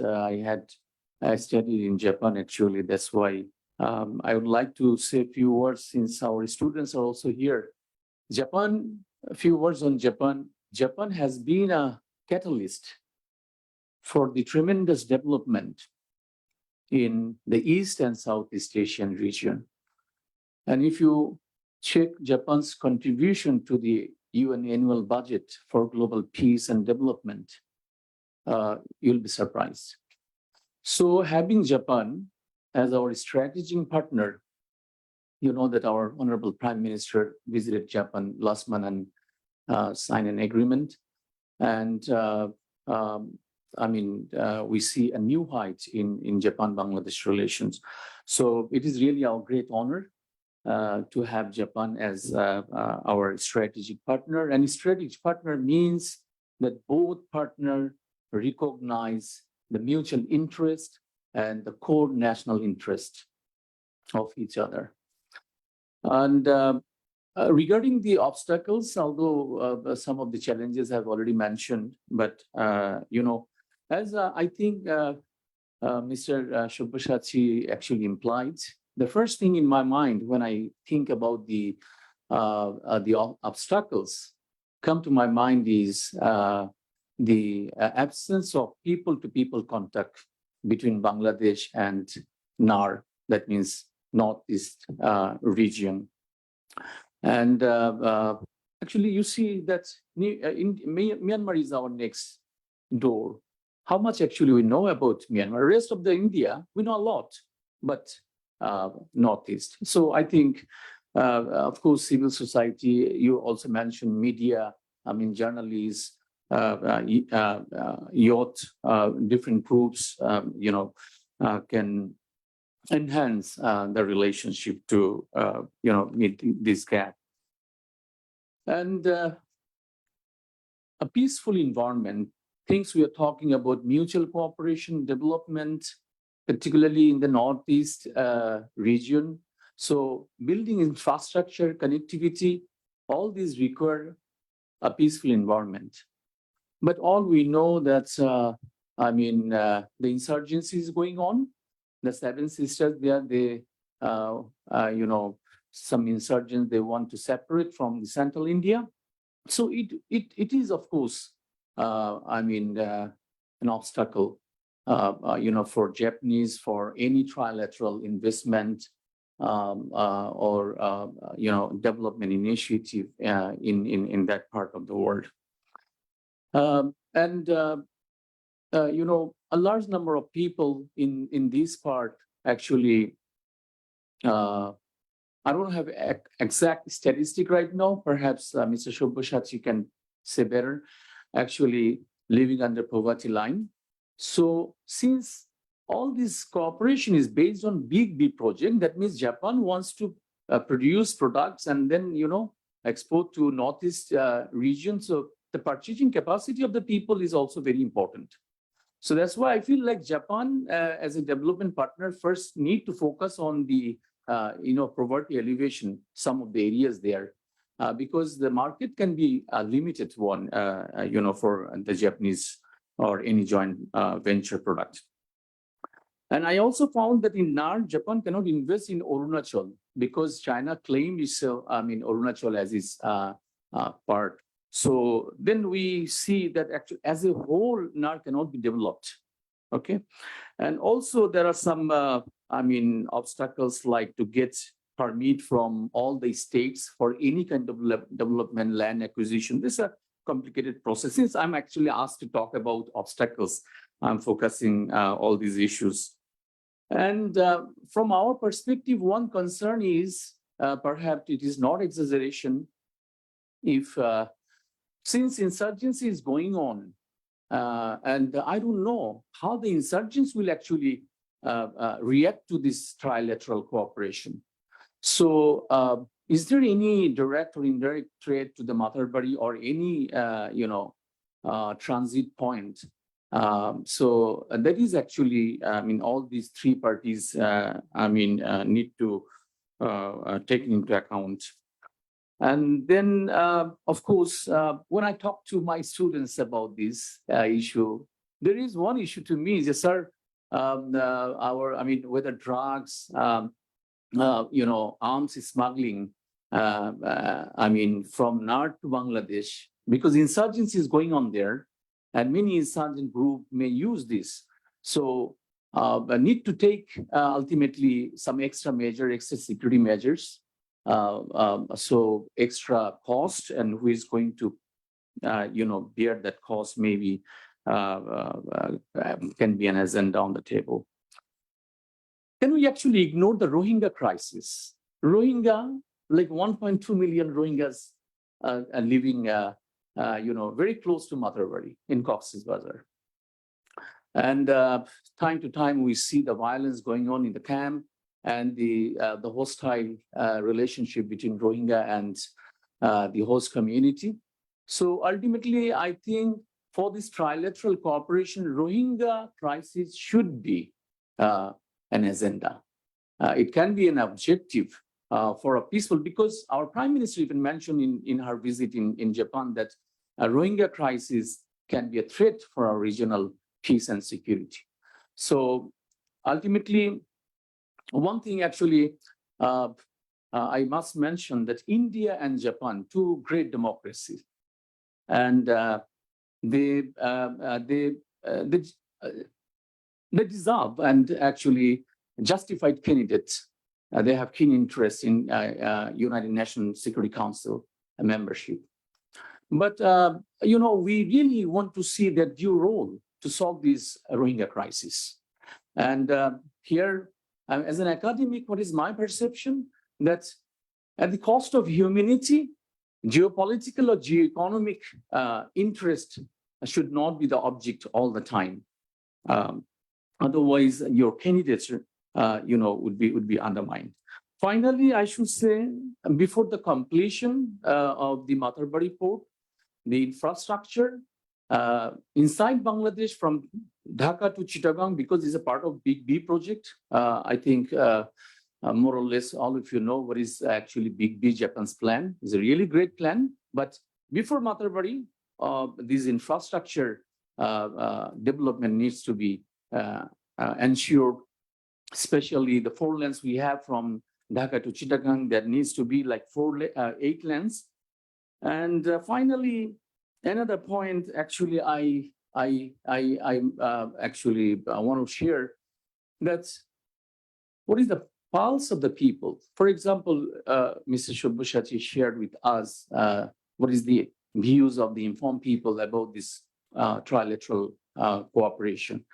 I studied in Japan, actually. That's why I would like to say a few words, since our students are also here. Japan, a few words on Japan. Japan has been a catalyst for the tremendous development in the East and Southeast Asian region. And if you check Japan's contribution to the UN annual budget for global peace and development, you'll be surprised. So having Japan as our strategic partner, you know that our Honorable Prime Minister visited Japan last month and signed an agreement. And we see a new height in Japan-Bangladesh relations. So it is really our great honor to have Japan as our strategic partner. And strategic partner means that both partners recognize the mutual interest and the core national interest of each other. And regarding the obstacles, although some of the challenges I've already mentioned, but as I think Mr. Shobbashachi actually implied, the first thing in my mind when I think about the obstacles come to my mind is the absence of people-to-people contact between Bangladesh and NAR, that means Northeast region. And actually, you see that Myanmar is our next door. How much actually we know about Myanmar? Rest of the India, we know a lot, but Northeast. So I think, of course, civil society, you also mentioned media, journalists, youth, different groups, can enhance the relationship to, meet this gap. And a peaceful environment, things we are talking about mutual cooperation, development, particularly in the Northeast region. So building infrastructure, connectivity, all these require a peaceful environment. But all we know that, the insurgency is going on. The Seven Sisters there, some insurgents, they want to separate from the central India. So it is, of course, an obstacle, for Japanese, for any trilateral investment or development initiative in that part of the world. A large number of people in this part actually, I don't have exact statistic right now. Perhaps Mr. Shobbashachi can say better, actually living under poverty line. So since all this cooperation is based on big project, that means Japan wants to produce products and then, export to Northeast region. So the purchasing capacity of the people is also very important. So that's why I feel like Japan, as a development partner, first need to focus on the, poverty alleviation, some of the areas there. because the market can be a limited one, for the Japanese or any joint venture product. And I also found that in NAR, Japan cannot invest in Arunachal because China claims Arunachal as its part. So then we see that actually as a whole, NAR cannot be developed. Okay. And also there are some, obstacles like to get permit from all the states for any kind of development land acquisition. This is a complicated process. Since I'm actually asked to talk about obstacles, I'm focusing all these issues. And from our perspective, one concern is perhaps it is not exaggeration if since insurgency is going on, and I don't know how the insurgents will actually react to this trilateral cooperation. So is there any direct or indirect threat to the Mathar-Bari or any, transit point? So that is actually, all these three parties, need to take into account. And then, of course, when I talk to my students about this issue, there is one issue to me, is, sir, whether drugs, arms smuggling, from NAR to Bangladesh, because insurgency is going on there, and many insurgent groups may use this. So need to take ultimately some extra security measures. So extra cost, and who is going to, bear that cost, maybe can be an agenda on the table. Can we actually ignore the Rohingya crisis? Rohingya, like 1.2 million Rohingyas are living, very close to Mathar-Bari in Cox's Bazar. And time to time, we see the violence going on in the camp and the hostile relationship between Rohingya and the host community. So ultimately, I think for this trilateral cooperation, Rohingya crisis should be an agenda. It can be an objective for a peaceful, because our Prime Minister even mentioned in her visit in Japan that a Rohingya crisis can be a threat for our regional peace and security. So ultimately, one thing actually, I must mention that India and Japan, two great democracies, and they deserve and actually justified candidates. They have keen interest in United Nations Security Council membership. But, we really want to see their due role to solve this Rohingya crisis. And here, as an academic, what is my perception? That at the cost of humanity, geopolitical or geoeconomic interest should not be the object all the time. Otherwise, your candidates, would be undermined. Finally, I should say, before the completion of the Mathar-Bari port, the infrastructure inside Bangladesh from Dhaka to Chittagong, because it's a part of Big B project. I think more or less all of you know what is actually Big B, Japan's plan. It's a really great plan. But before Mathar-Bari, this infrastructure development needs to be ensured, especially the 4 lanes we have from Dhaka to Chittagong. That needs to be like 8 lanes. And finally, another point, actually, I want to share that what is the pulse of the people. For example, Mr. Shobbashati shared with us what is the views of the informed people about this trilateral cooperation.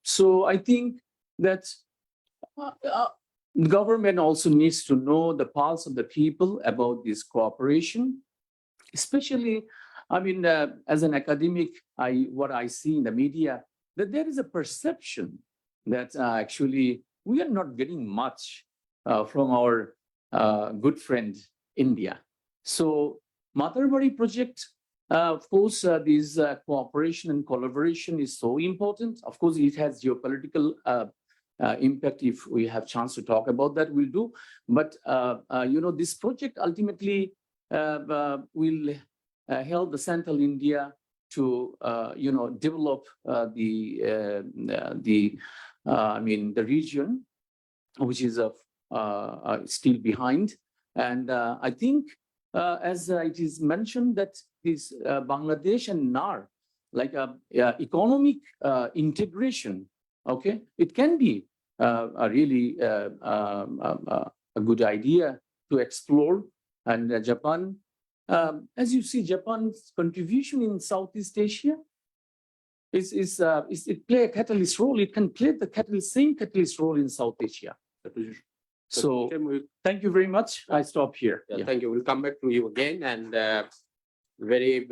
So I think that the government also needs to know the pulse of the people about this cooperation, especially, as an academic, what I see in the media, that there is a perception that actually we are not getting much from our good friend India. So Mathar-Bari project, of course, this cooperation and collaboration is so important. Of course, it has geopolitical impact. If we have chance to talk about that, we'll do. But this project ultimately will help the Central India to develop the region, which is still behind. And I think, as it is mentioned, that this Bangladesh and NAR, like economic integration, okay, it can be a really a good idea to explore. And Japan, as you see, Japan's contribution in Southeast Asia it play a catalyst role. It can play the same catalyst role in South Asia. So thank you very much. I stop here. Yeah. Thank you. We'll come back to you again and very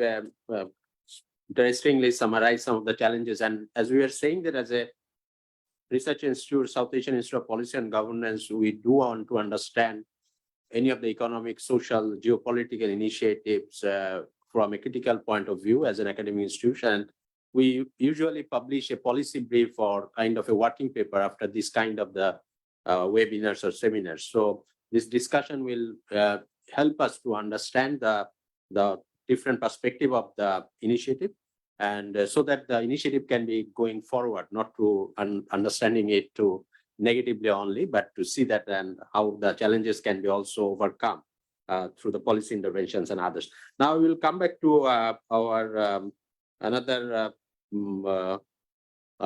interestingly summarize some of the challenges. And as we were saying that as a research institute, South Asian Institute of Policy and Governance, we do want to understand any of the economic, social, geopolitical initiatives from a critical point of view as an academic institution. We usually publish a policy brief or kind of a working paper after this kind of the webinars or seminars. So this discussion will help us to understand the different perspective of the initiative, and so that the initiative can be going forward, not to understanding it to negatively only, but to see that and how the challenges can be also overcome through the policy interventions and others. Now we will come back to our another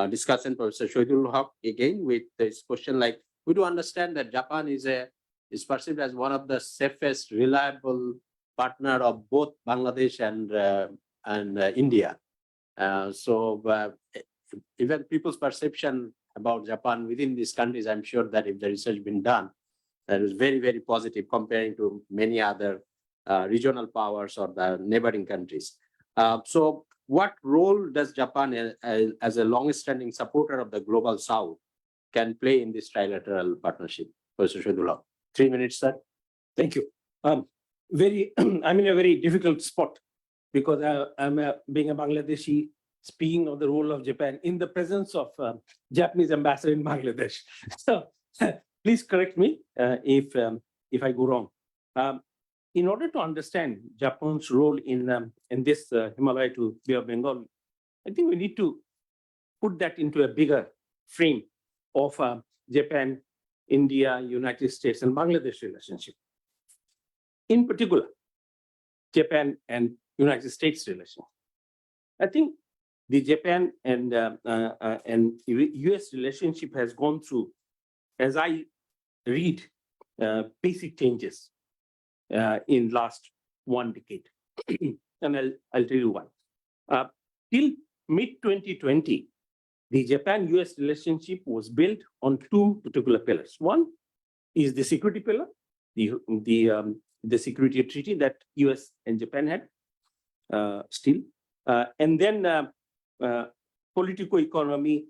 discussion, Professor Shahidul Haq, again with this question. Like, we do understand that Japan is perceived as one of the safest, reliable partner of both Bangladesh and India. So even people's perception about Japan within these countries, I'm sure that if the research been done, that is very, very positive comparing to many other regional powers or the neighboring countries. So what role does Japan as a long-standing supporter of the Global South can play in this trilateral partnership? Professor Shahidul, 3 minutes, sir. Thank you. I'm in a very difficult spot because I'm being a Bangladeshi, speaking of the role of Japan in the presence of Japanese ambassador in Bangladesh. So please correct me if I go wrong. In order to understand Japan's role in this Himalaya to Bay of Bengal, I think we need to put that into a bigger frame of Japan, India, United States, and Bangladesh relationship. In particular, Japan and United States relation. I think the Japan and US relationship has gone through, as I read, basic changes in last 1 decade. And I'll tell you why. Till mid-2020, the Japan-US relationship was built on 2 particular pillars. One is the security pillar, the security treaty that US and Japan had still, and then political economy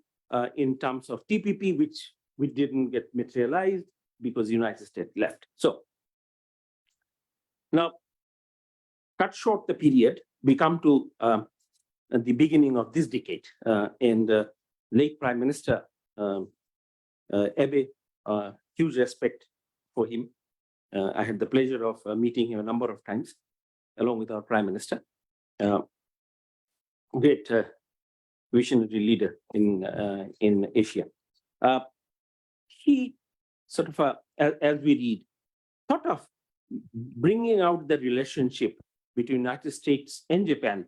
in terms of TPP, which didn't get materialized because the United States left. So now, cut short the period, we come to the beginning of this decade, and late Prime Minister Abe, huge respect for him. I had the pleasure of meeting him a number of times, along with our Prime Minister. Great visionary leader in Asia. He sort of, as we read, thought of bringing out the relationship between United States and Japan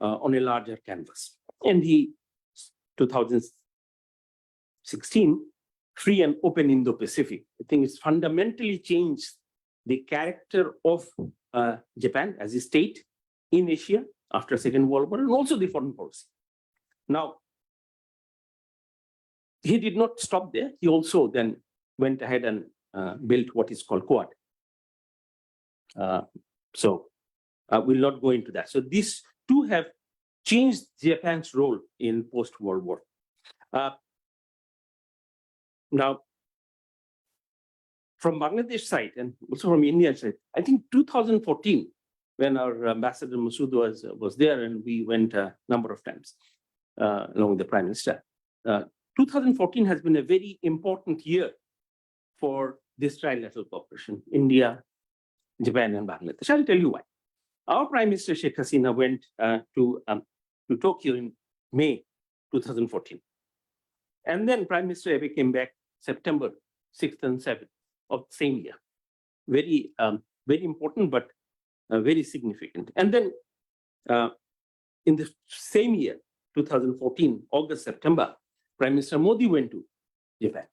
on a larger canvas. And he, 2016, Free and Open Indo-Pacific, I think it's fundamentally changed the character of Japan as a state in Asia after Second World War, and also the foreign policy. Now, he did not stop there. He also then went ahead and built what is called Quad. So we'll not go into that. So these two have changed Japan's role in post-World War. Now, from Bangladesh side and also from Indian side, I think 2014, when our Ambassador Masood was there, and we went a number of times along with the Prime Minister. 2014 has been a very important year for this trilateral cooperation, India, Japan, and Bangladesh. I'll tell you why. Our Prime Minister Sheikh Hasina went to Tokyo in May 2014. And then Prime Minister Abe came back September 6th and 7th of the same year. Very, very important, but very significant. And then in the same year, 2014, August, September, Prime Minister Modi went to Japan.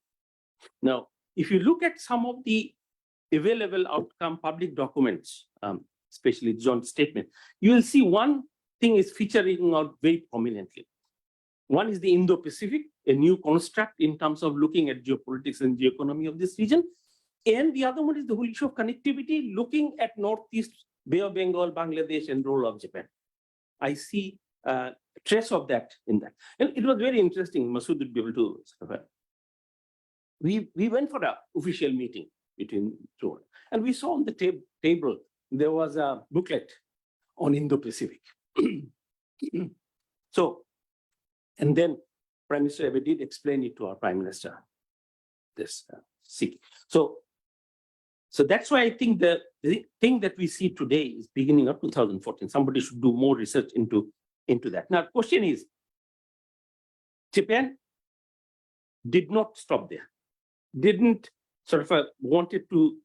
Now, if you look at some of the available outcome public documents, especially joint statement, you will see one thing is featuring out very prominently. One is the Indo-Pacific, a new construct in terms of looking at geopolitics and geoeconomy of this region. And the other one is the whole issue of connectivity, looking at Northeast, Bay of Bengal, Bangladesh, and role of Japan. I see a trace of that in that. And it was very interesting. Masood would be able to sort of, we went for an official meeting between two, and we saw on the table there was a booklet on Indo-Pacific. So, and then Prime Minister Abe did explain it to our Prime Minister, this So that's why I think the thing that we see today is beginning of 2014. Somebody should do more research into that. Now, the question is, Japan did not stop there, didn't sort of wanted to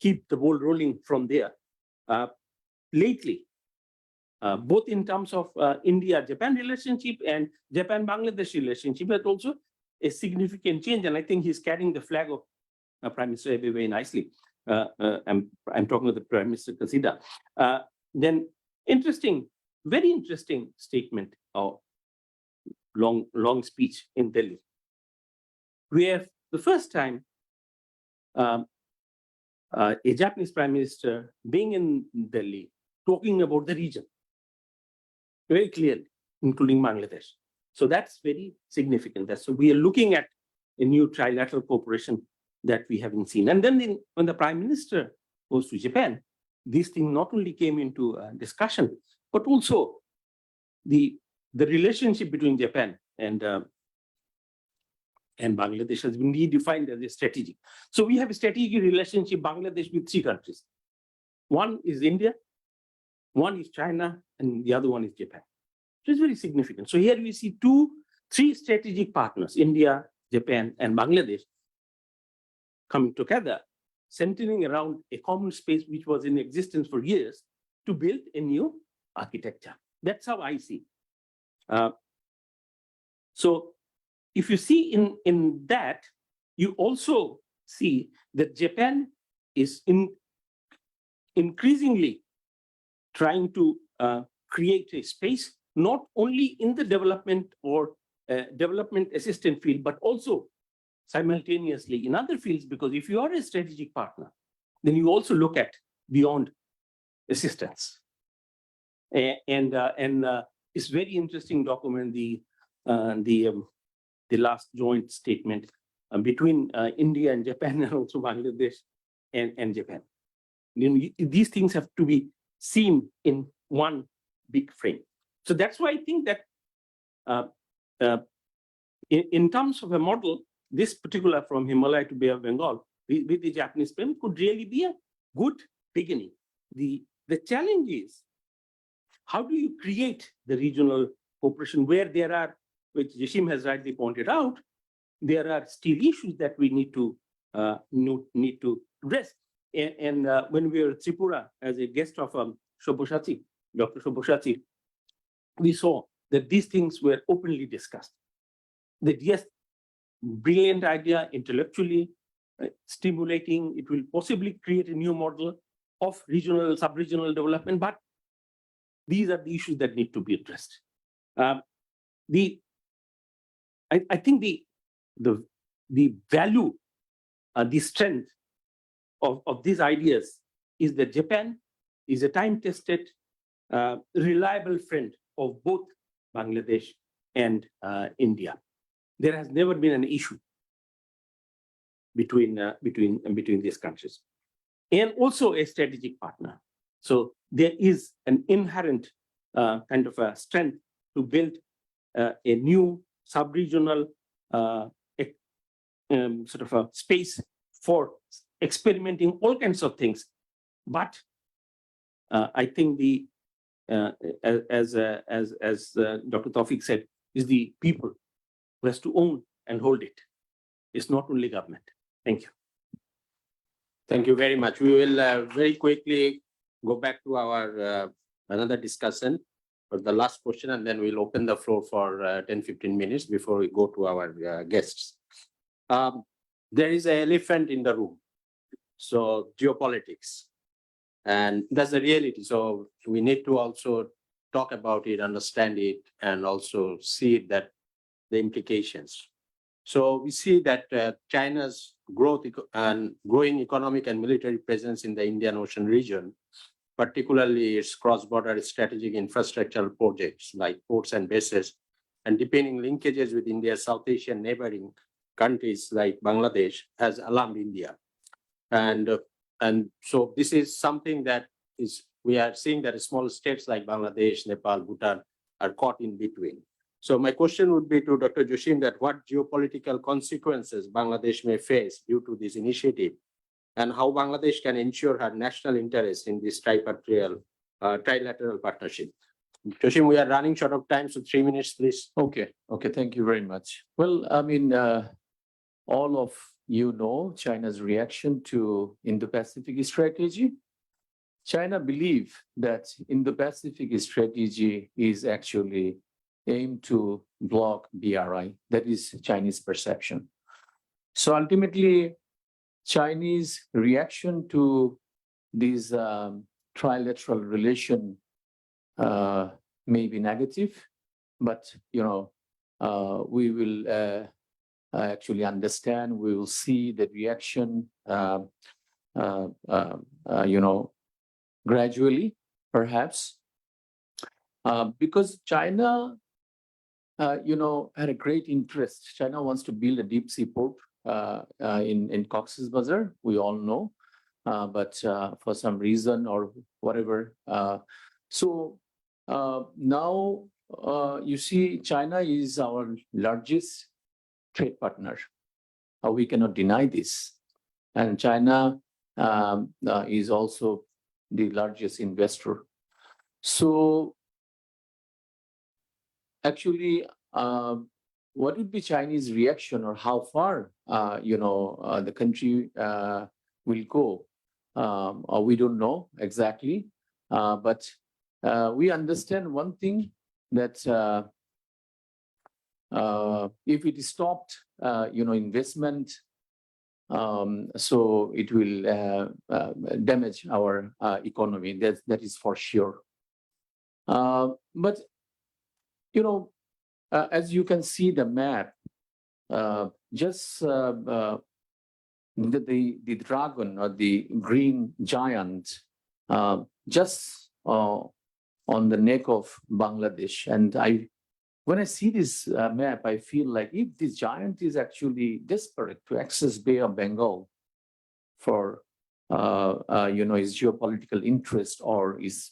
keep the ball rolling from there. Lately, both in terms of India-Japan relationship and Japan-Bangladesh relationship, has also a significant change. And I think he's carrying the flag of Prime Minister Abe very nicely. I'm talking with the Prime Minister Kasida. Then interesting, very interesting statement or long speech in Delhi, where the first time a Japanese Prime Minister being in Delhi, talking about the region very clearly, including Bangladesh. So that's very significant. So we are looking at a new trilateral cooperation that we haven't seen. And then when the Prime Minister goes to Japan, this thing not only came into discussion, but also the relationship between Japan and Bangladesh has been redefined as a strategic. So we have a strategic relationship, Bangladesh, with three countries. One is India, one is China, and the other one is Japan. So it's very significant. So here we see three strategic partners, India, Japan, and Bangladesh, coming together, centering around a common space which was in existence for years to build a new architecture. That's how I see. So if you see in that, you also see that Japan is increasingly trying to create a space, not only in the development or development assistance field, but also simultaneously in other fields, because if you are a strategic partner, then you also look at beyond assistance. And it's very interesting document, the last joint statement between India and Japan, and also Bangladesh and Japan. You know, these things have to be seen in one big frame. So that's why I think that in terms of a model, this particular from Himalaya to Bay of Bengal with the Japanese pen could really be a good beginning. The challenge is, how do you create the regional cooperation where there are, which Jashim has rightly pointed out, there are still issues that we need to address. And when we were at Tripura as a guest of Shoboshati, Dr. Shoboshati, we saw that these things were openly discussed. That yes, brilliant idea, intellectually stimulating, it will possibly create a new model of regional, sub-regional development, but these are the issues that need to be addressed. I think the value, the strength of these ideas is that Japan is a time-tested, reliable friend of both Bangladesh and India. There has never been an issue between these countries, and also a strategic partner. So there is an inherent kind of a strength to build a new sub-regional sort of a space for experimenting all kinds of things. But I think as Dr. Tawfiq said, is the people who has to own and hold it. It's not only government. Thank you. Thank you very much. We will very quickly go back to our another discussion for the last question, and then we'll open the floor for 10-15 minutes before we go to our guests. There is an elephant in the room. So geopolitics, and that's the reality. So we need to also talk about it, understand it, and also see that the implications. So we see that China's growth and growing economic and military presence in the Indian Ocean region, particularly its cross-border strategic infrastructural projects like ports and bases, and deepening linkages with India's South Asian neighboring countries like Bangladesh, has alarmed India. And so this is something that we are seeing that small states like Bangladesh, Nepal, Bhutan are caught in between. So my question would be to Dr. Joshim, that what geopolitical consequences Bangladesh may face due to this initiative, and how Bangladesh can ensure her national interest in this trilateral partnership. Joshim, we are running short of time, so 3 minutes, please. Okay, thank you very much. Well, I mean, all of you know China's reaction to Indo-Pacific strategy. China believes that Indo-Pacific strategy is actually aimed to block BRI. That is Chinese perception. So ultimately, Chinese reaction to this trilateral relation may be negative, but we will actually understand. We will see the reaction, gradually, perhaps, because China, had a great interest. China wants to build a deep sea port in Cox's Bazar, we all know, but for some reason or whatever. So now you see, China is our largest trade partner. We cannot deny this. And China is also the largest investor. So actually, what would be Chinese reaction, or how far the country will go? We don't know exactly, but we understand one thing, that if it is stopped, investment, so it will damage our economy. That is for sure. But as you can see the map, just the dragon, or the green giant, just on the neck of Bangladesh. And when I see this map, I feel like if this giant is actually desperate to access Bay of Bengal for his geopolitical interest or his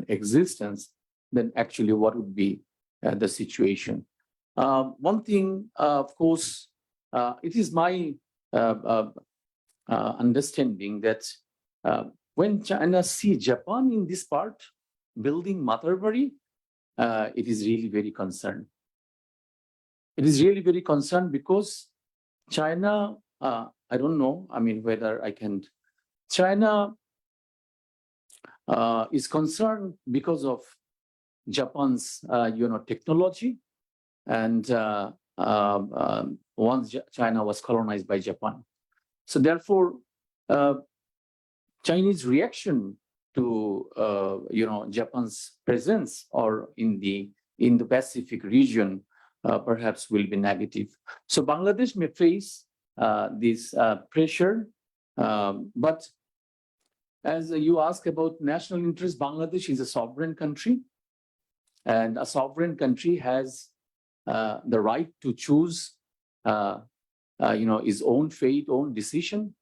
existence, then actually what would be the situation? One thing, of course, it is my understanding that when China sees Japan in this part building Matarbari, it is really very concerned. It is really very concerned because China, I don't know, I mean, whether I can, China is concerned because of Japan's, technology. And once China was colonized by Japan. So therefore, Chinese reaction to, Japan's presence or in the Pacific region perhaps will be negative. So Bangladesh may face this pressure, but as you ask about national interest, Bangladesh is a sovereign country, and a sovereign country has the right to choose, his own fate, own decision.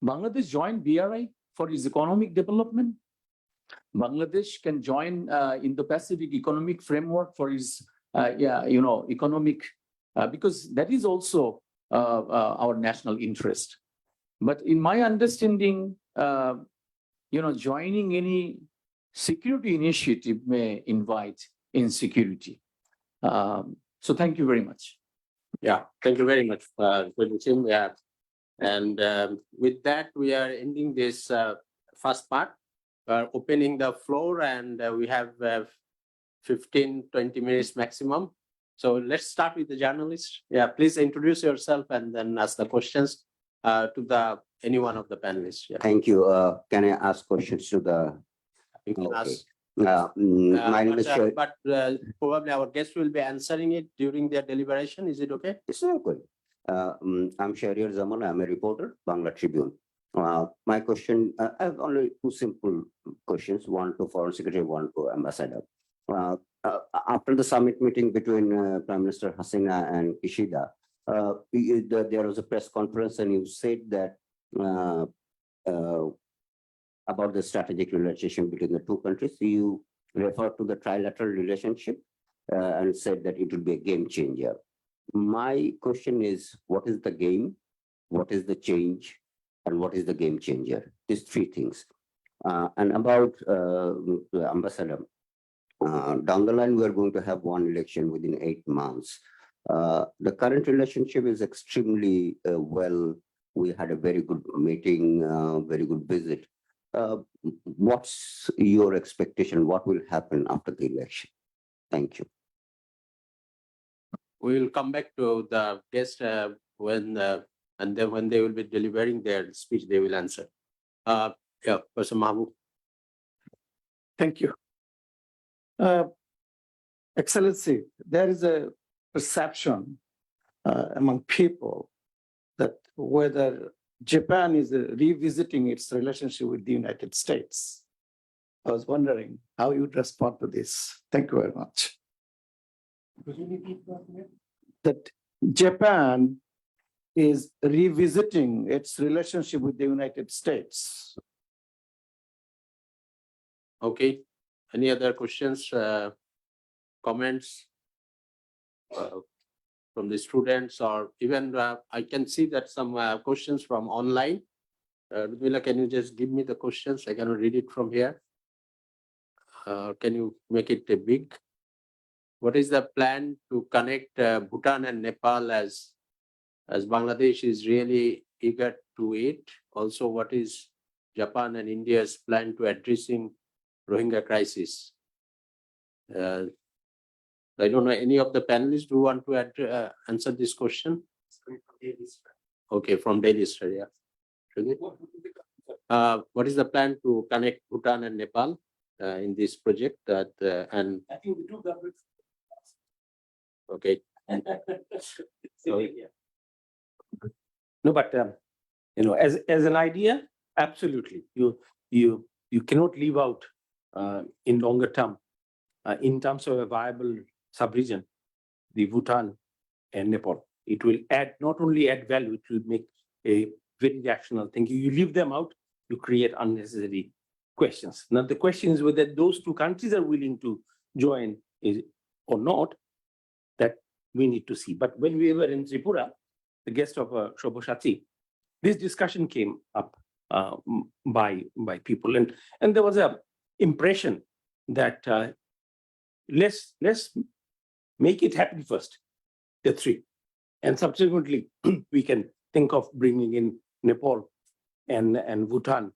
Bangladesh joined BRI for its economic development. Bangladesh can join in the Pacific Economic Framework for its, economic because that is also our national interest. But in my understanding, joining any security initiative may invite insecurity. So thank you very much. Yeah, thank you very much, Tim. Yeah. And with that, we are ending this first part, opening the floor, and we have 15-20 minutes maximum. So let's start with the journalist. Yeah, please introduce yourself and then ask the questions to any one of the panelists. Yeah. Thank you. Can I ask questions to the? You can Okay. ask. My name is Shoaib. But probably our guests will be answering it during their deliberation. Is it okay? It's okay. I'm Shahriar Zaman. I'm a reporter, Bangla Tribune. My question, I have only two simple questions, one to Foreign Secretary, one to Ambassador. After the summit meeting between Prime Minister Hasina and Kishida, there was a press conference and you said that about the strategic relationship between the two countries. You referred to the trilateral relationship and said that it would be a game changer. My question is, what is the game? What is the change? And what is the game changer? These three things. And about the Ambassador, down the line, we are going to have one election within 8 months. The current relationship is extremely well. We had a very good meeting, very good visit. What's your expectation? What will happen after the election? Thank you. We will come back to the guest when they will be delivering their speech, they will answer. Yeah, Person Mahbub. Thank you. Excellency, there is a perception among people that whether Japan is revisiting its relationship with the United States. I was wondering how you'd respond to this. Thank you very much. That Japan is revisiting its relationship with the United States. Okay. Any other questions, comments from the students, or even I can see that some questions from online. Ludmila, can you just give me the questions? I cannot read it from here. Can you make it big? What is the plan to connect Bhutan and Nepal as Bangladesh is really eager to it? Also, what is Japan and India's plan to addressing Rohingya crisis? I don't know any of the panelists who want to answer this question. Okay, from Daily Star, yeah. What is the plan to connect Bhutan and Nepal in this project? And I think the two governments. okay. No, but as an idea, absolutely. You cannot leave out in longer term, in terms of a viable sub-region, the Bhutan and Nepal. It will not only add value, it will make a very rational thing. You leave them out, you create unnecessary questions. Now the question is whether those two countries are willing to join or not. That we need to see. But when we were in Tripura, the guest of Shoboshati, this discussion came up by people, and there was a impression that let's make it happen first, the three, and subsequently we can think of bringing in Nepal and Bhutan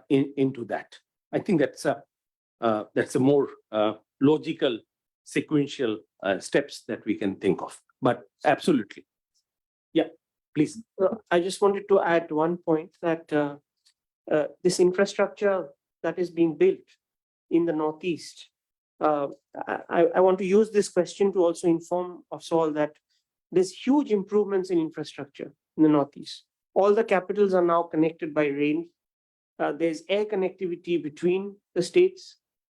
into that. I think that's a more logical, sequential steps that we can think of. But absolutely, yeah, please. I just wanted to add one point that this infrastructure that is being built in the Northeast, I want to use this question to also inform us all that there's huge improvements in infrastructure in the Northeast. All the capitals are now connected by rail. There's air connectivity between the states,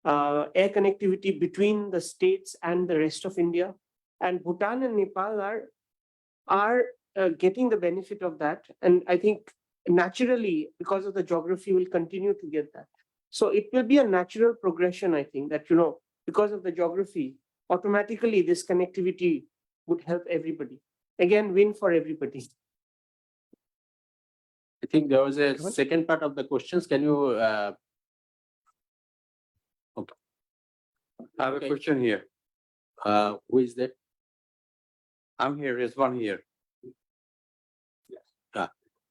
air connectivity between the states and the rest of India. And Bhutan and Nepal are getting the benefit of that. And I think naturally, because of the geography, will continue to get that. So it will be a natural progression, I think, that, because of the geography, automatically this connectivity would help everybody. Again, win for everybody. I think there was a Come on. second part of the questions. Can you? Okay. I have a Okay. question here. Who is that? I'm here, there's one here.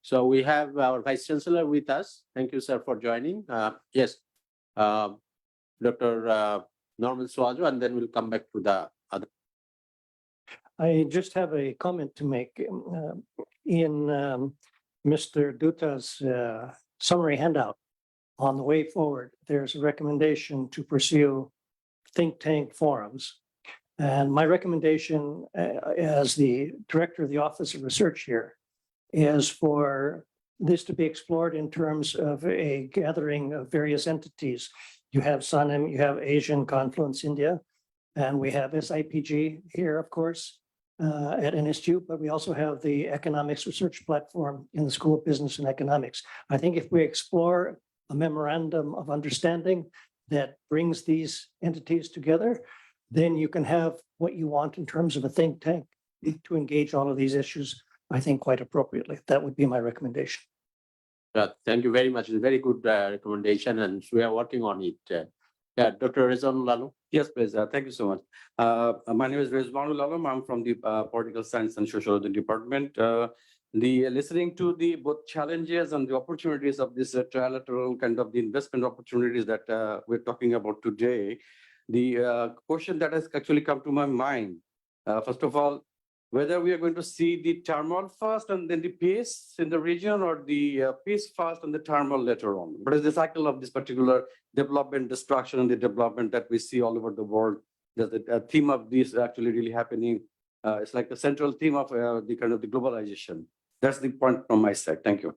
So we have our Vice Chancellor with us. Thank you, sir, for joining. Yes, Dr. Norman Swajo, and then we'll come back to the other. I just have a comment to make. In Mr. Duta's summary handout on the way forward, there's a recommendation to pursue think tank forums. And my recommendation as the director of the Office of Research here is for this to be explored in terms of a gathering of various entities. You have SANEM, you have Asian Confluence India, and we have SIPG here, of course, at NSU, but we also have the Economics Research Platform in the School of Business and Economics. I think if we explore a memorandum of understanding that brings these entities together, then you can have what you want in terms of a think tank to engage all of these issues, I think, quite appropriately. That would be my recommendation. Thank you very much. It's a very good recommendation, and we are working on it. Dr. Rezwan Lalu. Yes, please. Thank you so much. My name is Rezwan Lalam. I'm from the Political Science and Sociology Department. Listening to the both challenges and the opportunities of this trilateral kind of the investment opportunities that we're talking about today, the question that has actually come to my mind, first of all, whether we are going to see the turmoil first and then the peace in the region, or the peace first and the turmoil later on. What is the cycle of this particular development, destruction, and the development that we see all over the world? There's a theme of this actually really happening. It's like the central theme of the kind of the globalization. That's the point from my side. Thank you.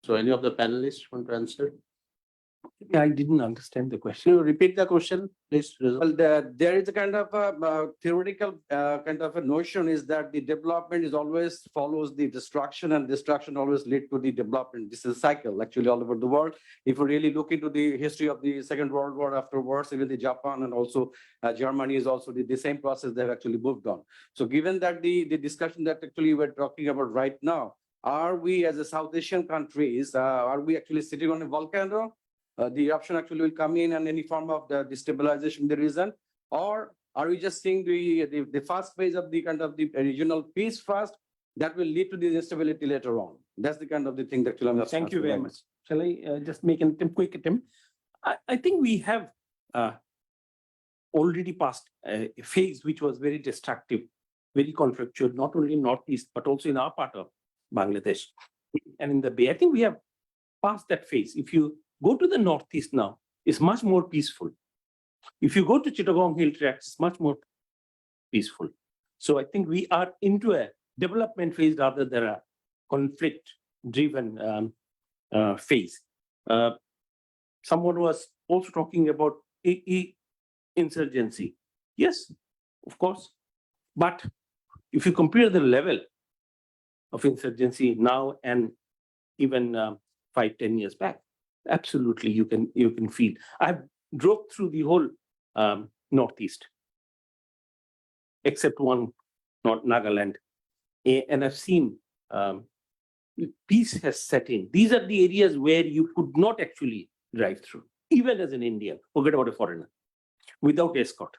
So any of the panelists want to answer? I didn't understand the question. Can you repeat the question, please? Rezwan? Well, there is a kind of a theoretical kind of a notion is that the development is always follows the destruction, and destruction always lead to the development. This is a cycle actually all over the world. If you really look into the history of the Second World War, afterwards, even the Japan and also Germany is also the same process they have actually moved on. So given that the discussion that actually we're talking about right now, are we as a South Asian countries, are we actually sitting on a volcano? The eruption actually will come in and any form of the destabilization in the region, or are we just seeing the first phase of the kind of the regional peace first that will lead to the instability later on? That's the kind of the thing that actually I'm Thank you very much. Shall I just make an attempt, quick attempt? I think we have already passed a phase which was very destructive, very conflictual, not only in Northeast, but also in our part of Bangladesh and in the Bay. I think we have passed that phase. If you go to the Northeast now, it's much more peaceful. If you go to Chittagong Hill Tracts, it's much more peaceful. So I think we are into a development phase rather than a conflict-driven phase. Someone was also talking about insurgency. Yes, of course. But if you compare the level of insurgency now and even 5-10 years back, absolutely, you can feel. I've drove through the whole Northeast, except one, not Nagaland, and I've seen peace has set in. These are the areas where you could not actually drive through, even as an Indian. Forget about a foreigner, without escort,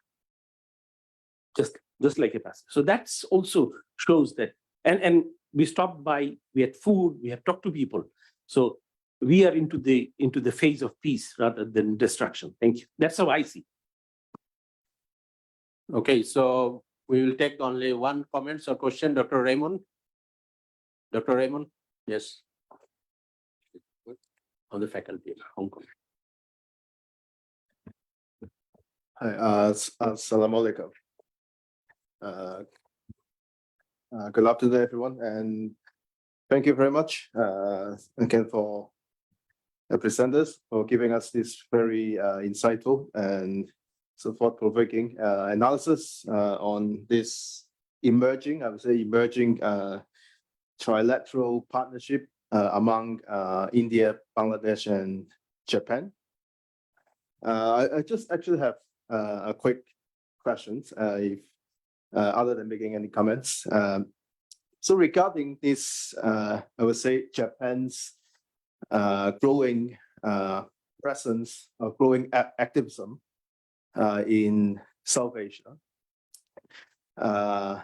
just like a passenger. So that's also shows that, and we stopped by, we had food, we have talked to people. So we are into the phase of peace rather than destruction. Thank you. That's how I see. Okay, so we will take only one comment or question. Dr. Raymond. Dr. Raymond, yes. On the faculty of Hong Kong. Hi, assalamu alaikum. Good afternoon, everyone, and thank you very much again for the presenters for giving us this very insightful and so thought-provoking analysis on this emerging, I would say, trilateral partnership among India, Bangladesh, and Japan. I just actually have a quick questions, if other than making any comments. So regarding this, I would say Japan's growing presence or growing activism in South Asia,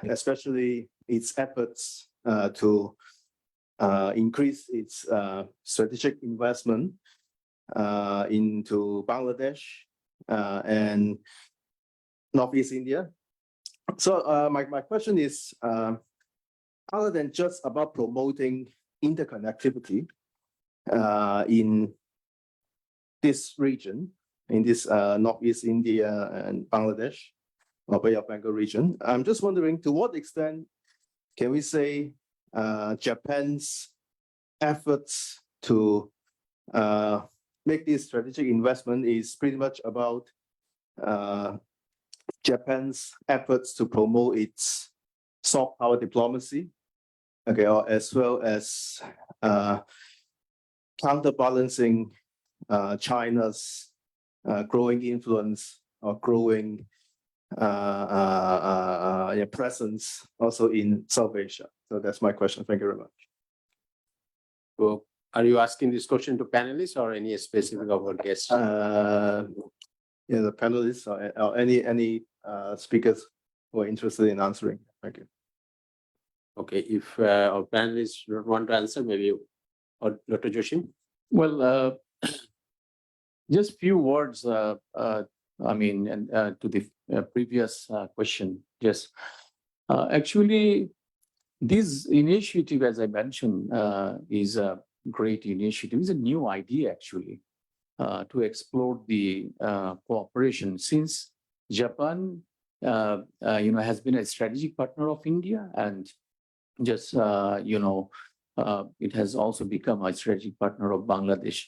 especially its efforts to increase its strategic investment into Bangladesh and Northeast India. So my question is, other than just about promoting interconnectivity in this region, in this Northeast India and Bangladesh or Bay of Bengal region, I'm just wondering to what extent can we say Japan's efforts to make this strategic investment is pretty much about Japan's efforts to promote its soft power diplomacy, okay, or as well as counterbalancing China's growing influence or growing presence also in South Asia. So that's my question. Thank you very much. So are you asking this question to panelists or any specific of our guests? Yeah, the panelists or any speakers who are interested in answering. Thank you. Okay, if our panelists don't want to answer, maybe or Dr. Joshim? Well, just few words, I mean, to the previous question. Yes, actually, this initiative, as I mentioned, is a great initiative. It's a new idea, actually, to explore the cooperation. Since Japan, has been a strategic partner of India, and just it has also become a strategic partner of Bangladesh.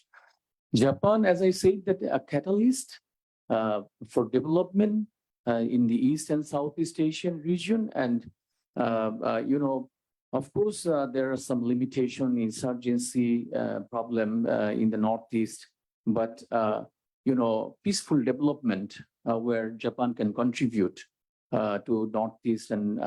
Japan, as I said, that a catalyst for development in the East and Southeast Asian region, and of course, there are some limitation insurgency problem in the Northeast, but peaceful development where Japan can contribute to Northeast, and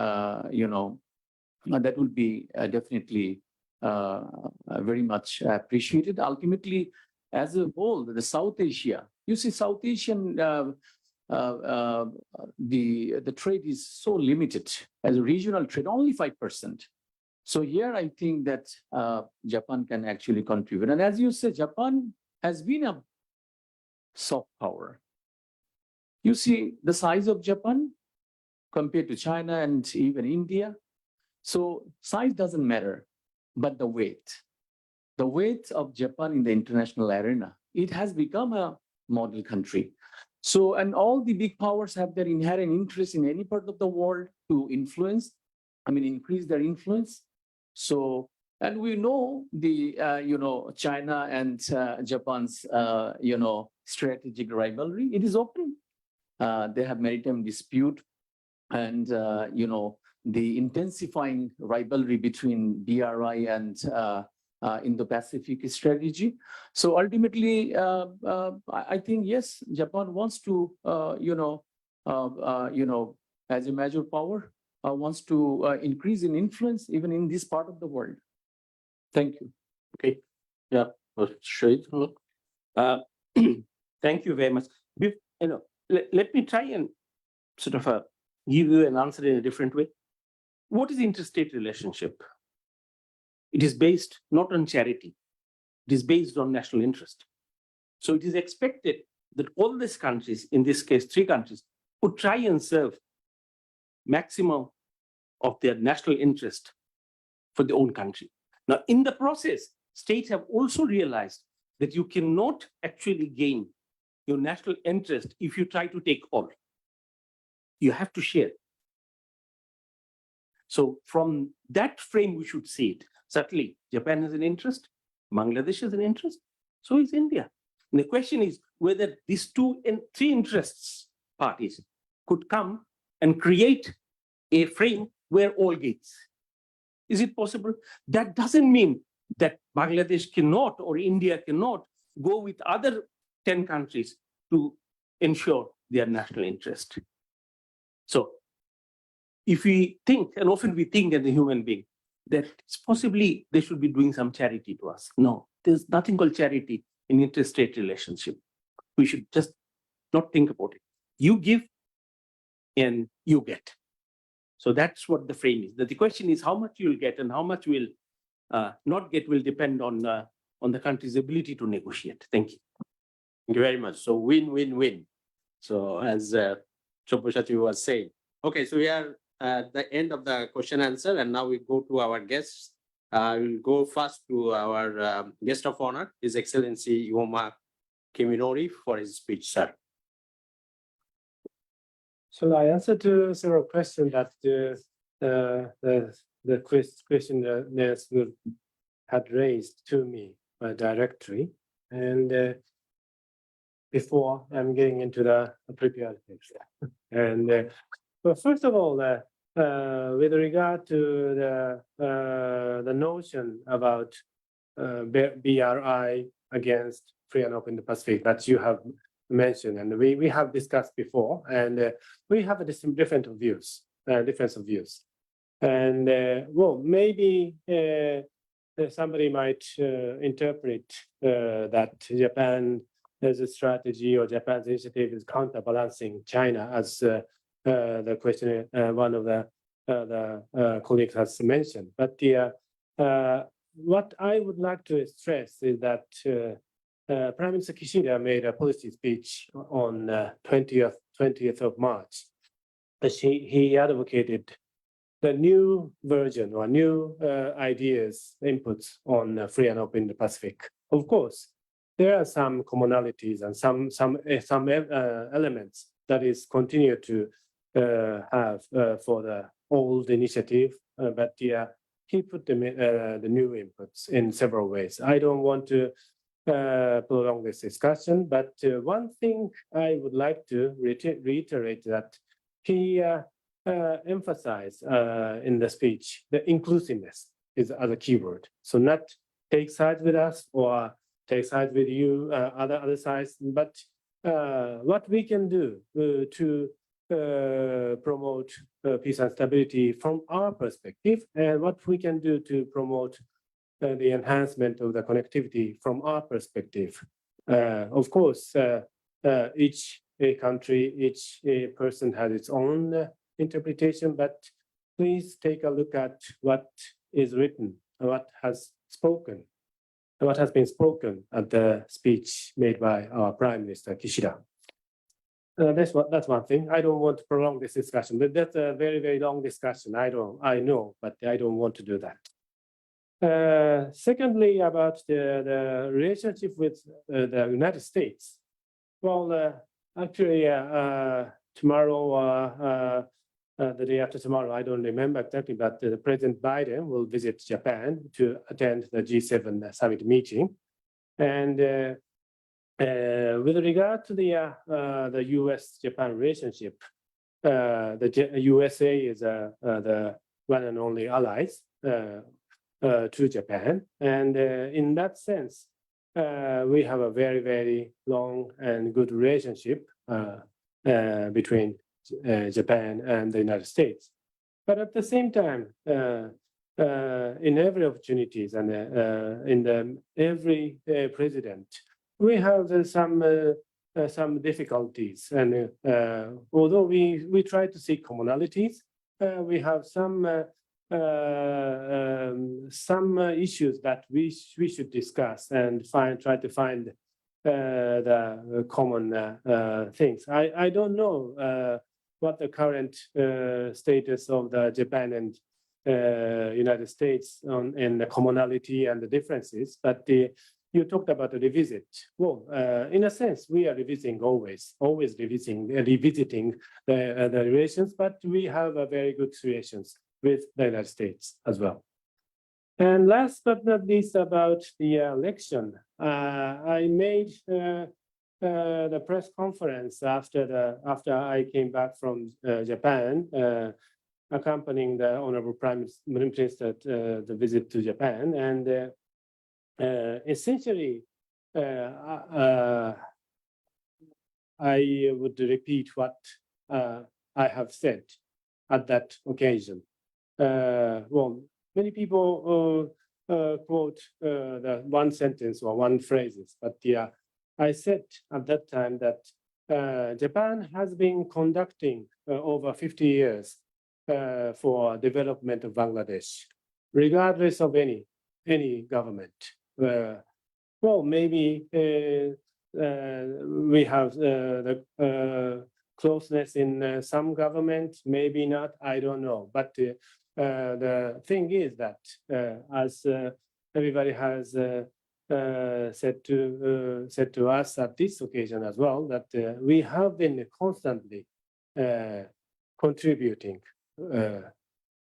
that will be definitely very much appreciated. Ultimately, as a whole, the South Asia, you see, South Asian, the trade is so limited as a regional trade, only 5%. So here, I think that Japan can actually contribute. And as you said, Japan has been a soft power. You see the size of Japan compared to China and even India. So size doesn't matter, but the weight of Japan in the international arena, it has become a model country. So, and all the big powers have their inherent interest in any part of the world to influence, increase their influence. So, and we know the, China and Japan's, strategic rivalry. It is open. They have maritime dispute, and, the intensifying rivalry between BRI and Indo-Pacific strategy. So ultimately, I think, yes, Japan wants to, as a major power, wants to increase in influence even in this part of the world. Thank you. Okay. Yeah. Shahid? Thank you very much. Let me try and sort of give you an answer in a different way. What is interstate relationship? It is based not on charity. It is based on national interest. So it is expected that all these countries, in this case, 3 countries, would try and serve maximum of their national interest for their own country. Now, in the process, states have also realized that you cannot actually gain your national interest if you try to take all. You have to share. So from that frame, we should see it. Certainly, Japan has an interest, Bangladesh has an interest, so is India. And the question is whether these 2 and 3 interests parties could come and create a frame where all gates. Is it possible? That doesn't mean that Bangladesh cannot or India cannot go with other 10 countries to ensure their national interest. So if we think, and often we think as a human being, that it's possibly they should be doing some charity to us. No, there's nothing called charity in interstate relationship. We should just not think about it. You give and you get. So that's what the frame is. The question is how much you'll get and how much will not get will depend on the country's ability to negotiate. Thank you. Thank you very much. So win-win-win. So as Choposhati was saying. Okay, so we are at the end of the question answer, and now we go to our guests. We'll go first to our guest of honor, His Excellency Iwoma Kiminori, for his speech, sir. So I answered to several questions that the questioners had raised to me directly, and before I'm getting into the prepared text. And well, first of all, with regard to the notion about BRI against free and open Pacific that you have mentioned, and we have discussed before, and we have different views, difference of views. And well, maybe somebody might interpret that Japan as a strategy or Japan's initiative is counterbalancing China, as the question one of the colleagues has mentioned. But what I would like to stress is that Prime Minister Kishida made a policy speech on 20th of March. He advocated the new version or new ideas, inputs on free and open Pacific. Of course, there are some commonalities and some elements that is continue to have for the old initiative, but he put the new inputs in several ways. I don't want to prolong this discussion, but one thing I would like to reiterate that he emphasized in the speech, the inclusiveness is as a keyword. So not take sides with us or take sides with you, other sides, but what we can do to promote peace and stability from our perspective, and what we can do to promote the enhancement of the connectivity from our perspective. Of course, each country, each person has its own interpretation, but please take a look at what is written, what has been spoken at the speech made by our Prime Minister Kishida. That's one thing. I don't want to prolong this discussion, but that's a very, very long discussion. I know, but I don't want to do that. Secondly, about the relationship with the United States. Well, actually, tomorrow, the day after tomorrow, I don't remember exactly, but President Biden will visit Japan to attend the G7 summit meeting. And with regard to the U.S.-Japan relationship, the USA is the one and only allies to Japan. And in that sense, we have a very, very long and good relationship between Japan and the United States. But at the same time, in every opportunities and in every president, we have some difficulties. And although we try to seek commonalities, we have some issues that we should discuss and try to find the common things. I don't know what the current status of the Japan and United States in the commonality and the differences, but you talked about the revisit. Well, in a sense, we are revisiting always revisiting the relations, but we have a very good relations with the United States as well. And last but not least, about the election, I made the press conference after I came back from Japan, accompanying the Honorable Prime Minister the visit to Japan, and essentially, I would repeat what I have said at that occasion. Well, many people quote the one sentence or one phrases, but yeah, I said at that time that Japan has been conducting over 50 years for development of Bangladesh, regardless of any government. Well, maybe we have the closeness in some government, maybe not, I don't know. But the thing is that as everybody has said to us at this occasion as well, that we have been constantly contributing to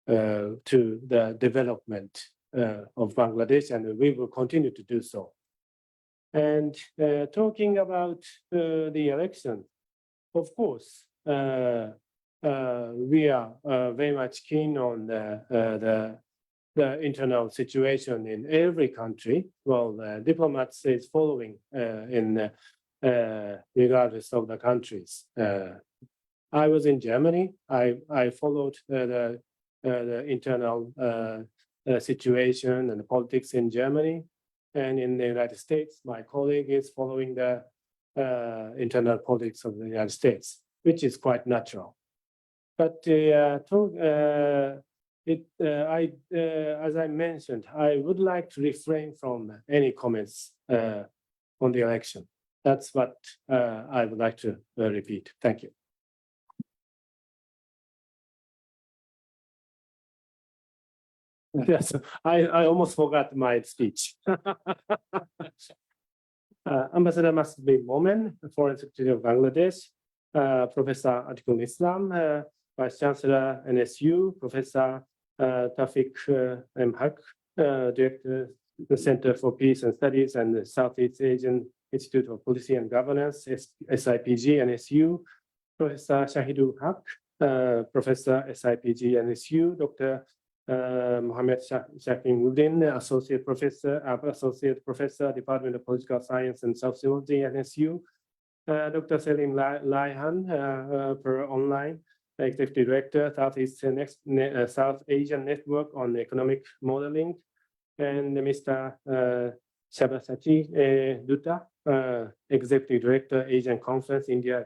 the development of Bangladesh, and we will continue to do so. And talking about the election, of course, we are very much keen on the internal situation in every country. Well, diplomats is following in regardless of the countries. I was in Germany. I followed the internal situation and the politics in Germany. And in the United States, my colleague is following the internal politics of the United States, which is quite natural. But as I mentioned, I would like to refrain from any comments on the election. That's what I would like to repeat. Thank you. Yes, I almost forgot my speech. Ambassador Masud Momen, Foreign Secretary of Bangladesh, Professor Atikul Islam, Vice Chancellor NSU, Professor Tawfiq M. Haq, Director, the Center for Peace and Studies and the Southeast Asian Institute of Policy and Governance, SIPG, NSU, Professor Shahidul Haq, Professor SIPG, NSU, Dr. Mohammed Shakimuddin, Associate Professor, Department of Political Science and Sociology, NSU, Dr. Selim Raihan, per online, Executive Director, South Asian Network on Economic Modeling, and Mr. Sabasati Dutta, Executive Director, Asian Conference, India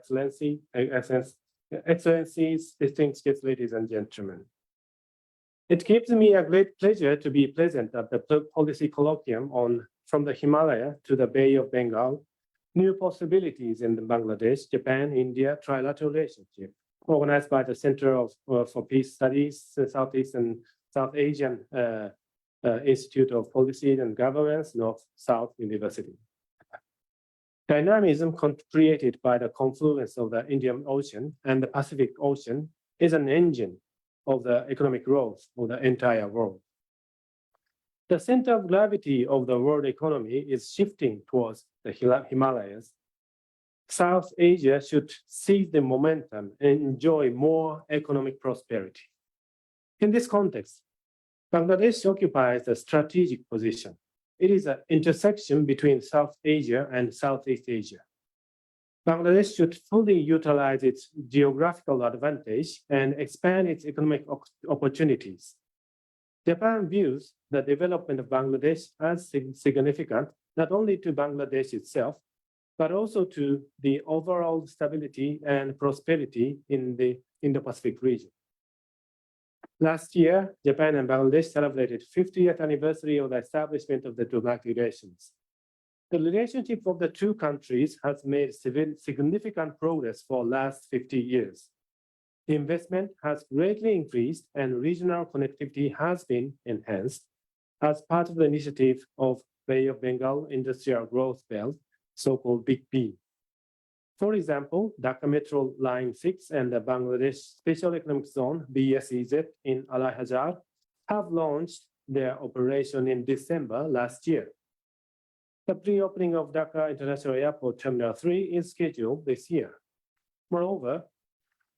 Excellencies, distinguished guests, ladies and gentlemen. It gives me a great pleasure to be present at the Policy Colloquium on From the Himalaya to the Bay of Bengal, New Possibilities in Bangladesh, Japan, India Trilateral Relationship, organized by the Center for Peace Studies, Southeast and South Asian Institute of Policy and Governance, North-South University. Dynamism created by the confluence of the Indian Ocean and the Pacific Ocean is an engine of the economic growth of the entire world. The center of gravity of the world economy is shifting towards the Himalayas. South Asia should seize the momentum and enjoy more economic prosperity. In this context, Bangladesh occupies a strategic position. It is an intersection between South Asia and Southeast Asia. Bangladesh should fully utilize its geographical advantage and expand its economic opportunities. Japan views the development of Bangladesh as significant, not only to Bangladesh itself, but also to the overall stability and prosperity in the Indo-Pacific region. Last year, Japan and Bangladesh celebrated 50th anniversary of the establishment of the diplomatic relations. The relationship of the two countries has made significant progress for the last 50 years. The investment has greatly increased and regional connectivity has been enhanced as part of the initiative of Bay of Bengal Industrial Growth Belt, so-called Big B. For example, Dhaka Metro Line 6 and the Bangladesh Special Economic Zone, BSEZ, in Al-Hajar have launched their operation in December last year. The pre-opening of Dhaka International Airport Terminal 3 is scheduled this year. Moreover,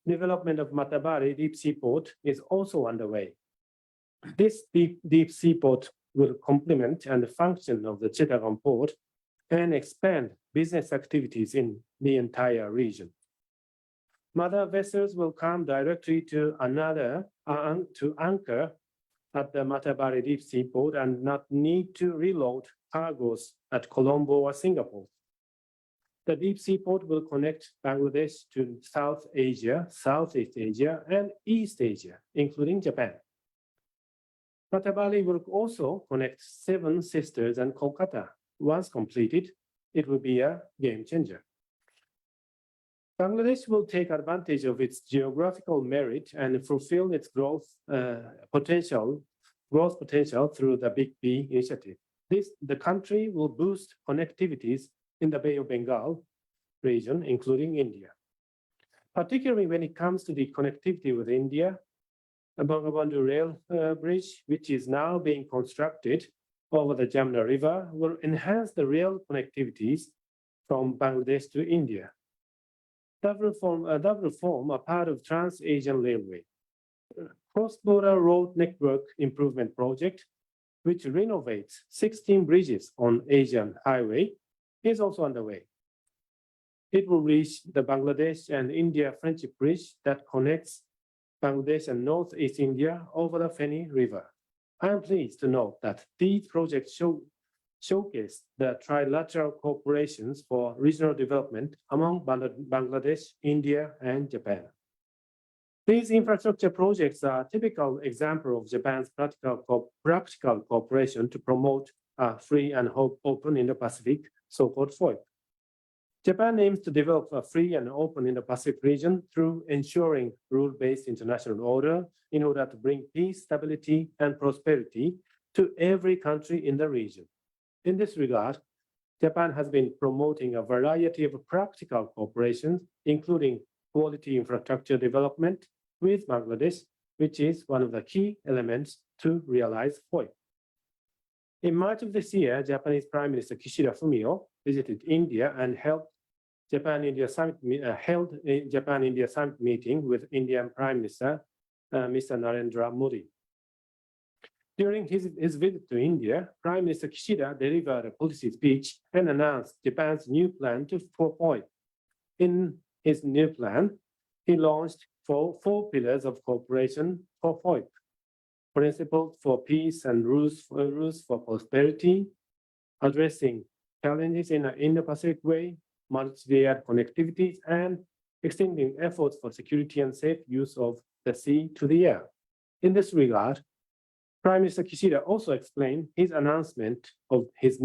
development of Matabari Deep Sea Port is also underway. This deep sea port will complement and function of the Chittagong port and expand business activities in the entire region. Mother vessels will come directly to to anchor at the Matabari Deep Sea Port and not need to reload cargoes at Colombo or Singapore. The deep sea port will connect Bangladesh to South Asia, Southeast Asia, and East Asia, including Japan. Matabari will also connect Seven Sisters and Kolkata. Once completed, it will be a game changer. Bangladesh will take advantage of its geographical merit and fulfill its growth potential through the Big B initiative. The country will boost connectivities in the Bay of Bengal region, including India. Particularly when it comes to the connectivity with India, the Bangabandhu rail bridge, which is now being constructed over the Jamuna River, will enhance the rail connectivities from Bangladesh to India. That will form a part of Trans-Asian Railway. Cross-border road network improvement project, which renovates 16 bridges on Asian highway, is also underway. It will reach the Bangladesh and India Friendship Bridge that connects Bangladesh and Northeast India over the Feni River. I am pleased to note that these projects showcase the trilateral cooperations for regional development among Bangladesh, India, and Japan. These infrastructure projects are a typical example of Japan's practical cooperation to promote a free and open Indo-Pacific, so-called FOIP. Japan aims to develop a free and open Indo-Pacific region through ensuring rule-based international order in order to bring peace, stability, and prosperity to every country in the region. In this regard, Japan has been promoting a variety of practical cooperation, including quality infrastructure development with Bangladesh, which is one of the key elements to realize FOIP. In March of this year, Japanese Prime Minister Kishida Fumio visited India and held Japan-India Summit meeting with Indian Prime Minister Mr. Narendra Modi. During his visit to India, Prime Minister Kishida delivered a policy speech and announced Japan's new plan for FOIP. In his new plan, he launched four pillars of cooperation for FOIP: principles for peace and rules for prosperity, addressing challenges in an Indo-Pacific way, multi-layered connectivity, and extending efforts for security and safe use of the sea to the air. In this regard, Prime Minister Kishida also explained his announcement of this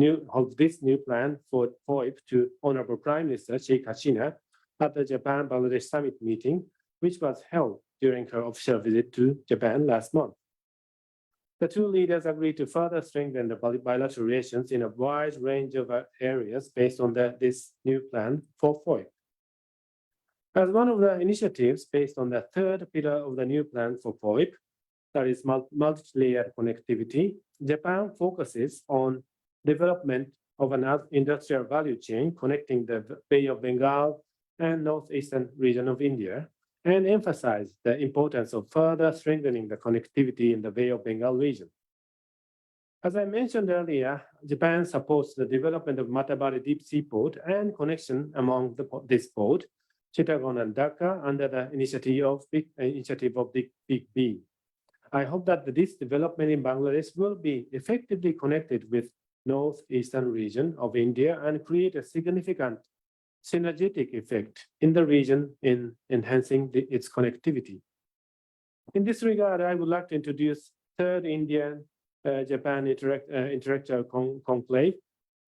new plan for FOIP to Honorable Prime Minister Sheikh Hasina at the Japan-Bangladesh Summit meeting, which was held during her official visit to Japan last month. The two leaders agreed to further strengthen the bilateral relations in a wide range of areas based on this new plan for FOIP. As one of the initiatives based on the third pillar of the new plan for FOIP, that is multi-layered connectivity, Japan focuses on development of an industrial value chain connecting the Bay of Bengal and northeastern region of India, and emphasize the importance of further strengthening the connectivity in the Bay of Bengal region. As I mentioned earlier, Japan supports the development of Matabari Deep Sea Port and connection among this port, Chittagong and Dhaka, under the initiative of Big B. I hope that this development in Bangladesh will be effectively connected with northeastern region of India and create a significant synergetic effect in the region in enhancing its connectivity. In this regard, I would like to introduce third Indian-Japan intellectual conclave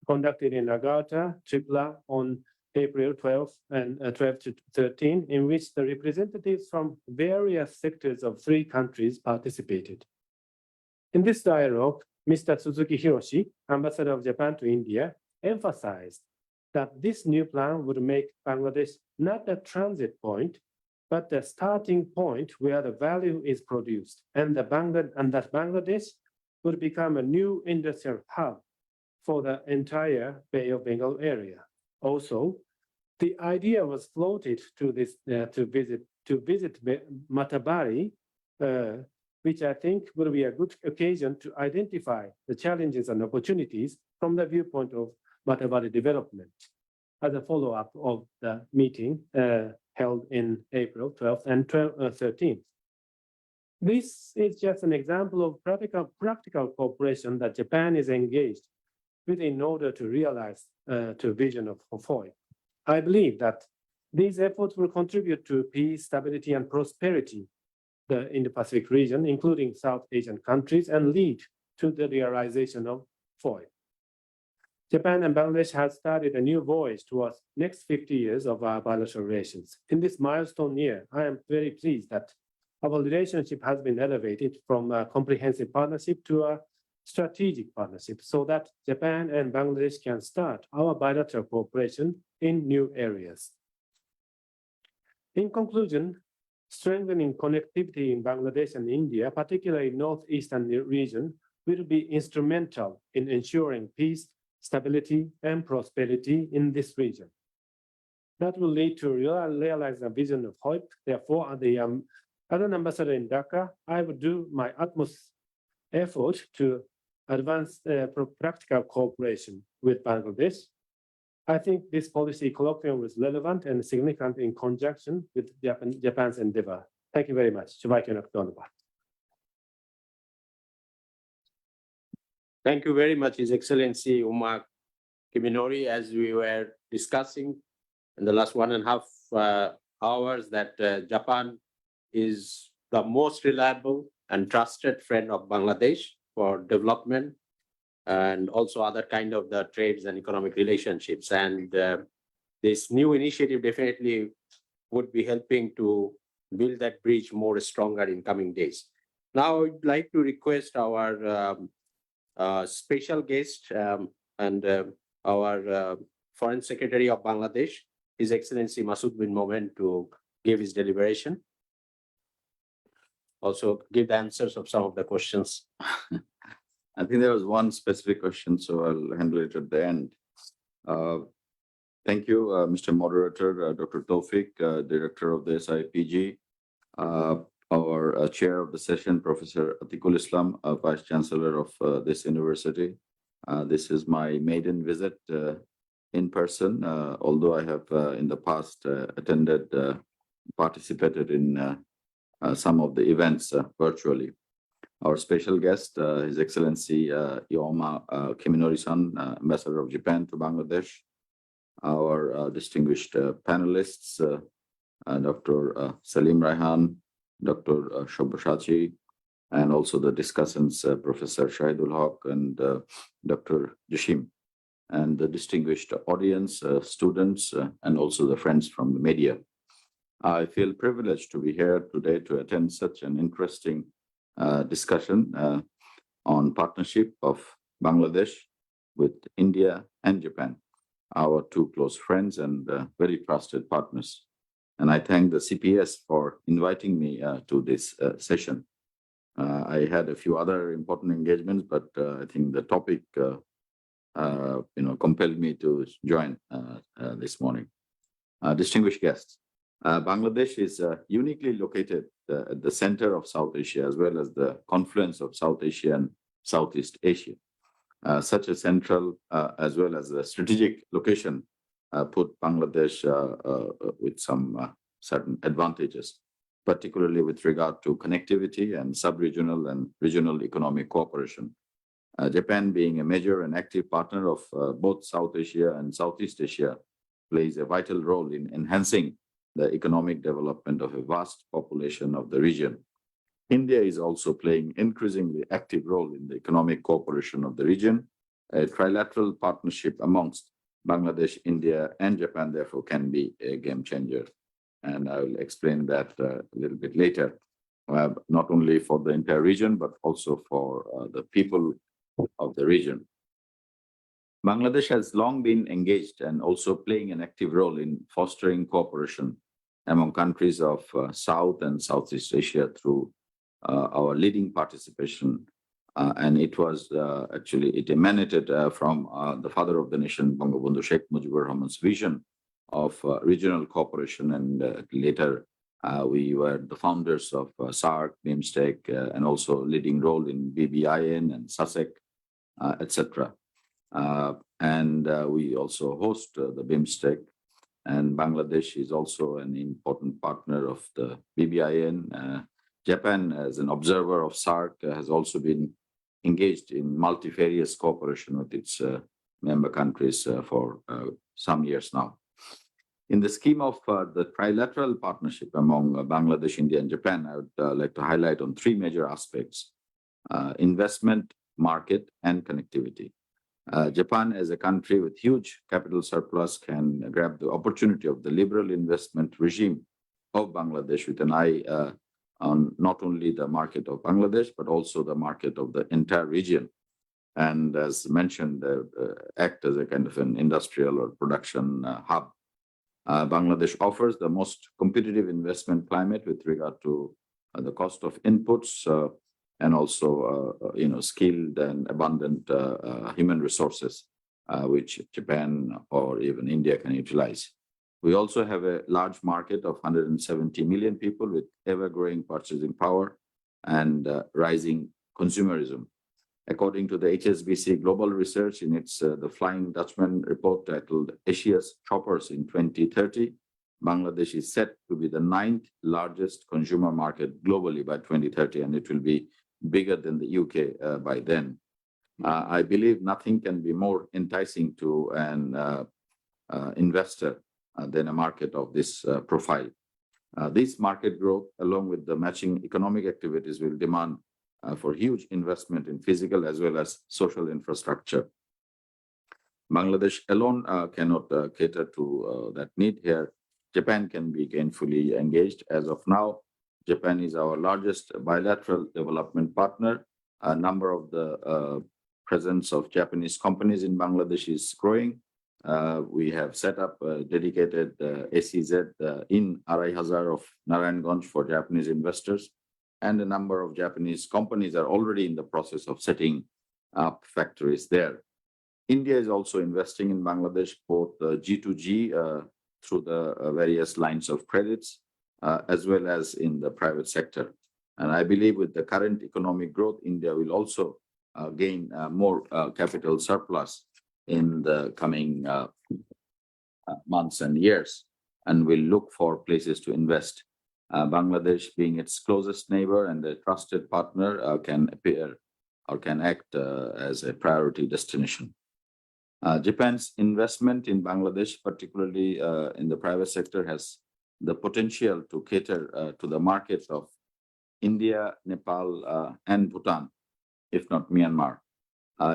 conducted in Agartha, Tripla on April 12 to 13, in which the representatives from various sectors of 3 countries participated. In this dialogue, Mr. Suzuki Hiroshi, ambassador of Japan to India, emphasized that this new plan would make Bangladesh not a transit point, but the starting point where the value is produced, and that Bangladesh would become a new industrial hub for the entire Bay of Bengal area. Also, the idea was floated to visit Matabari, which I think will be a good occasion to identify the challenges and opportunities from the viewpoint of Matabari development. as a follow-up of the meeting held in April 12th and 13th. This is just an example of practical cooperation that Japan is engaged with in order to realize the vision of FOI. I believe that these efforts will contribute to peace, stability, and prosperity in the Pacific region, including South Asian countries, and lead to the realization of FOI. Japan and Bangladesh have started a new voyage towards next 50 years of our bilateral relations. In this milestone year, I am very pleased that our relationship has been elevated from a comprehensive partnership to a strategic partnership so that Japan and Bangladesh can start our bilateral cooperation in new areas. In conclusion, strengthening connectivity in Bangladesh and India, particularly northeastern region, will be instrumental in ensuring peace, stability, and prosperity in this region. That will lead to realize the vision of HOIP. Therefore, as an ambassador in Dhaka, I would do my utmost effort to advance practical cooperation with Bangladesh. I think this policy colloquium was relevant and significant in conjunction with Japan's endeavor. Thank you very much. Thank you very much, His Excellency Uma Kiminori. As we were discussing in the last 1.5 hours, that Japan is the most reliable and trusted friend of Bangladesh for development and also other kind of the trades and economic relationships. And this new initiative definitely would be helping to build that bridge more stronger in coming days. Now, I'd like to request our special guest and our Foreign Secretary of Bangladesh, His Excellency Masud bin Momen, to give his deliberation. Also give the answers of some of the questions. I think there was one specific question, so I'll handle it at the end. Thank you, Mr. Moderator, Dr. Tawfiq, Director of the SIPG, our Chair of the session, Professor Atiqul Islam, Vice Chancellor of this university. This is my maiden visit in person, although I have in the past participated in some of the events virtually. Our special guest, His Excellency Ioma Kiminori-san, Ambassador of Japan to Bangladesh, our distinguished panelists, Dr. Selim Raihan, Dr. Sabyasachi, and also the discussants, Professor Shahidul Haq and Dr. Jashim, and the distinguished audience, students, and also the friends from the media. I feel privileged to be here today to attend such an interesting discussion on partnership of Bangladesh with India and Japan, our two close friends and very trusted partners. And I thank the CPS for inviting me to this session. I had a few other important engagements, but I think the topic compelled me to join this morning. Distinguished guests, Bangladesh is uniquely located at the center of South Asia, as well as the confluence of South Asia and Southeast Asia. Such a central as well as a strategic location put Bangladesh with some certain advantages, particularly with regard to connectivity and sub-regional and regional economic cooperation. Japan, being a major and active partner of both South Asia and Southeast Asia, plays a vital role in enhancing the economic development of a vast population of the region. India is also playing increasingly active role in the economic cooperation of the region. A trilateral partnership amongst Bangladesh, India, and Japan, therefore, can be a game changer. And I will explain that a little bit later, not only for the entire region, but also for the people of the region. Bangladesh has long been engaged and also playing an active role in fostering cooperation among countries of South and Southeast Asia through our leading participation. And it was it emanated from the father of the nation, Bangabandhu Sheikh Mujibur Rahman's vision of regional cooperation. And later, we were the founders of SAARC, BIMSTEC, and also leading role in BBIN and SASEC, etc. and we also host the BIMSTEC. And Bangladesh is also an important partner of the BBIN. Japan, as an observer of SAARC, has also been engaged in multifarious cooperation with its member countries for some years now. In the scheme of the trilateral partnership among Bangladesh, India, and Japan, I would like to highlight on three major aspects: investment, market, and connectivity. Japan, as a country with huge capital surplus, can grab the opportunity of the liberal investment regime of Bangladesh with an eye on not only the market of Bangladesh, but also the market of the entire region. And as mentioned, act as a kind of an industrial or production hub. Bangladesh offers the most competitive investment climate with regard to the cost of inputs and also, skilled and abundant human resources, which Japan or even India can utilize. We also have a large market of 170 million people with ever-growing purchasing power and rising consumerism. According to the HSBC Global Research in its The Flying Dutchman report titled Asia's Shoppers in 2030, Bangladesh is set to be the 9th largest consumer market globally by 2030, and it will be bigger than the UK by then. I believe nothing can be more enticing to an investor than a market of this profile. This market growth, along with the matching economic activities, will demand for huge investment in physical as well as social infrastructure. Bangladesh alone cannot cater to that need here. Japan can be gainfully engaged. As of now, Japan is our largest bilateral development partner. A number of the presence of Japanese companies in Bangladesh is growing. We have set up a dedicated SEZ in 𝐅𝐫𝐸𝐻 of Narayanganj for Japanese investors. And a number of Japanese companies are already in the process of setting up factories there. India is also investing in Bangladesh, both G2G through the various lines of credits, as well as in the private sector. And I believe with the current economic growth, India will also gain more capital surplus in the coming months and years, and will look for places to invest. Bangladesh, being its closest neighbor and a trusted partner, can appear or can act as a priority destination. Japan's investment in Bangladesh, particularly in the private sector, has the potential to cater to the markets of India, Nepal, and Bhutan, if not Myanmar.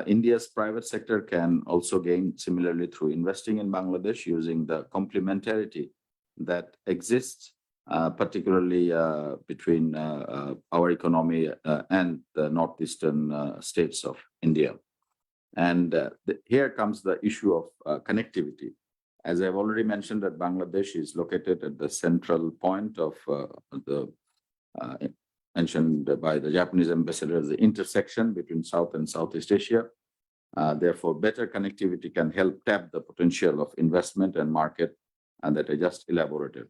India's private sector can also gain similarly through investing in Bangladesh, using the complementarity that exists particularly between our economy and the northeastern states of India. And here comes the issue of connectivity. As I've already mentioned, that Bangladesh is located at the central point of the mentioned by the Japanese ambassador as the intersection between South and Southeast Asia. Therefore, better connectivity can help tap the potential of investment and market that I just elaborated.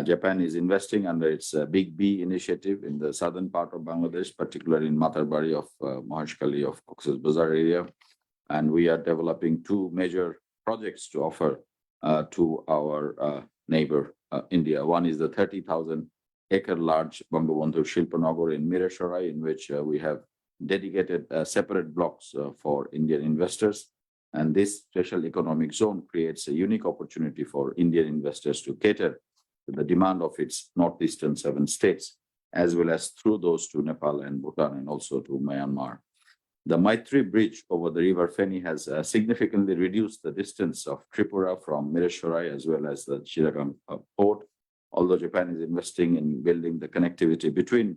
Japan is investing under its Big B initiative in the southern part of Bangladesh, particularly in Matarbari of Maheshkhali of Cox's Bazar area. And we are developing two major projects to offer to our neighbor, India. One is the 30,000-acre large Bangabandhu Shilpanagar in Mireshorai, in which we have dedicated separate blocks for Indian investors. And this special economic zone creates a unique opportunity for Indian investors to cater to the demand of its northeastern 7 states, as well as through those to Nepal and Bhutan, and also to Myanmar. The Maitri Bridge over the river Feni has significantly reduced the distance of Tripura from Mireshorai as well as the Chittagong port. Although Japan is investing in building the connectivity between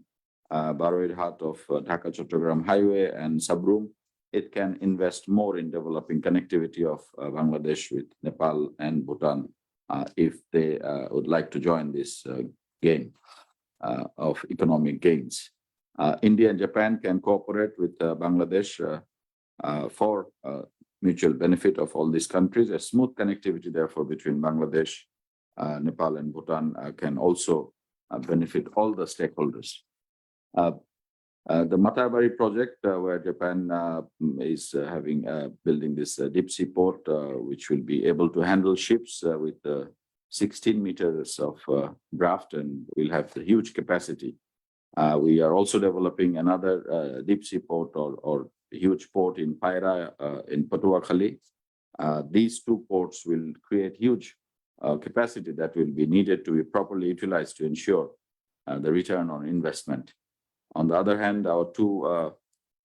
Baroirhat of Dhaka-Chattogram Highway and Sabroom, it can invest more in developing connectivity of Bangladesh with Nepal and Bhutan if they would like to join this game of economic gains. India and Japan can cooperate with Bangladesh for mutual benefit of all these countries. A smooth connectivity, therefore, between Bangladesh, Nepal, and Bhutan can also benefit all the stakeholders. The Matabari project, where Japan is building this deep sea port, which will be able to handle ships with 16 meters of draft and will have the huge capacity. We are also developing another deep sea port or huge port in Paira in Patuakhali. These two ports will create huge capacity that will be needed to be properly utilized to ensure the return on investment. On the other hand, our two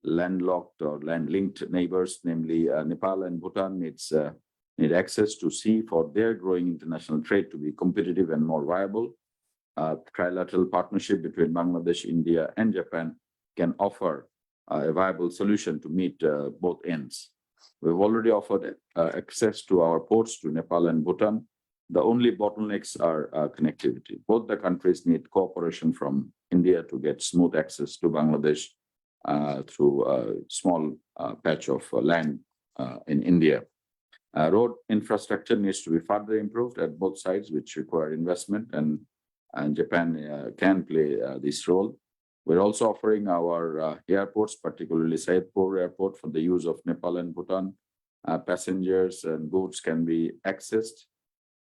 landlocked or land-linked neighbors, namely Nepal and Bhutan, need access to sea for their growing international trade to be competitive and more viable. Trilateral partnership between Bangladesh, India, and Japan can offer a viable solution to meet both ends. We've already offered access to our ports to Nepal and Bhutan. The only bottlenecks are connectivity. Both the countries need cooperation from India to get smooth access to Bangladesh through a small patch of land in India. Road infrastructure needs to be further improved at both sides, which require investment, and Japan can play this role. We're also offering our airports, particularly Saidpur Airport, for the use of Nepal and Bhutan. Passengers and goods can be accessed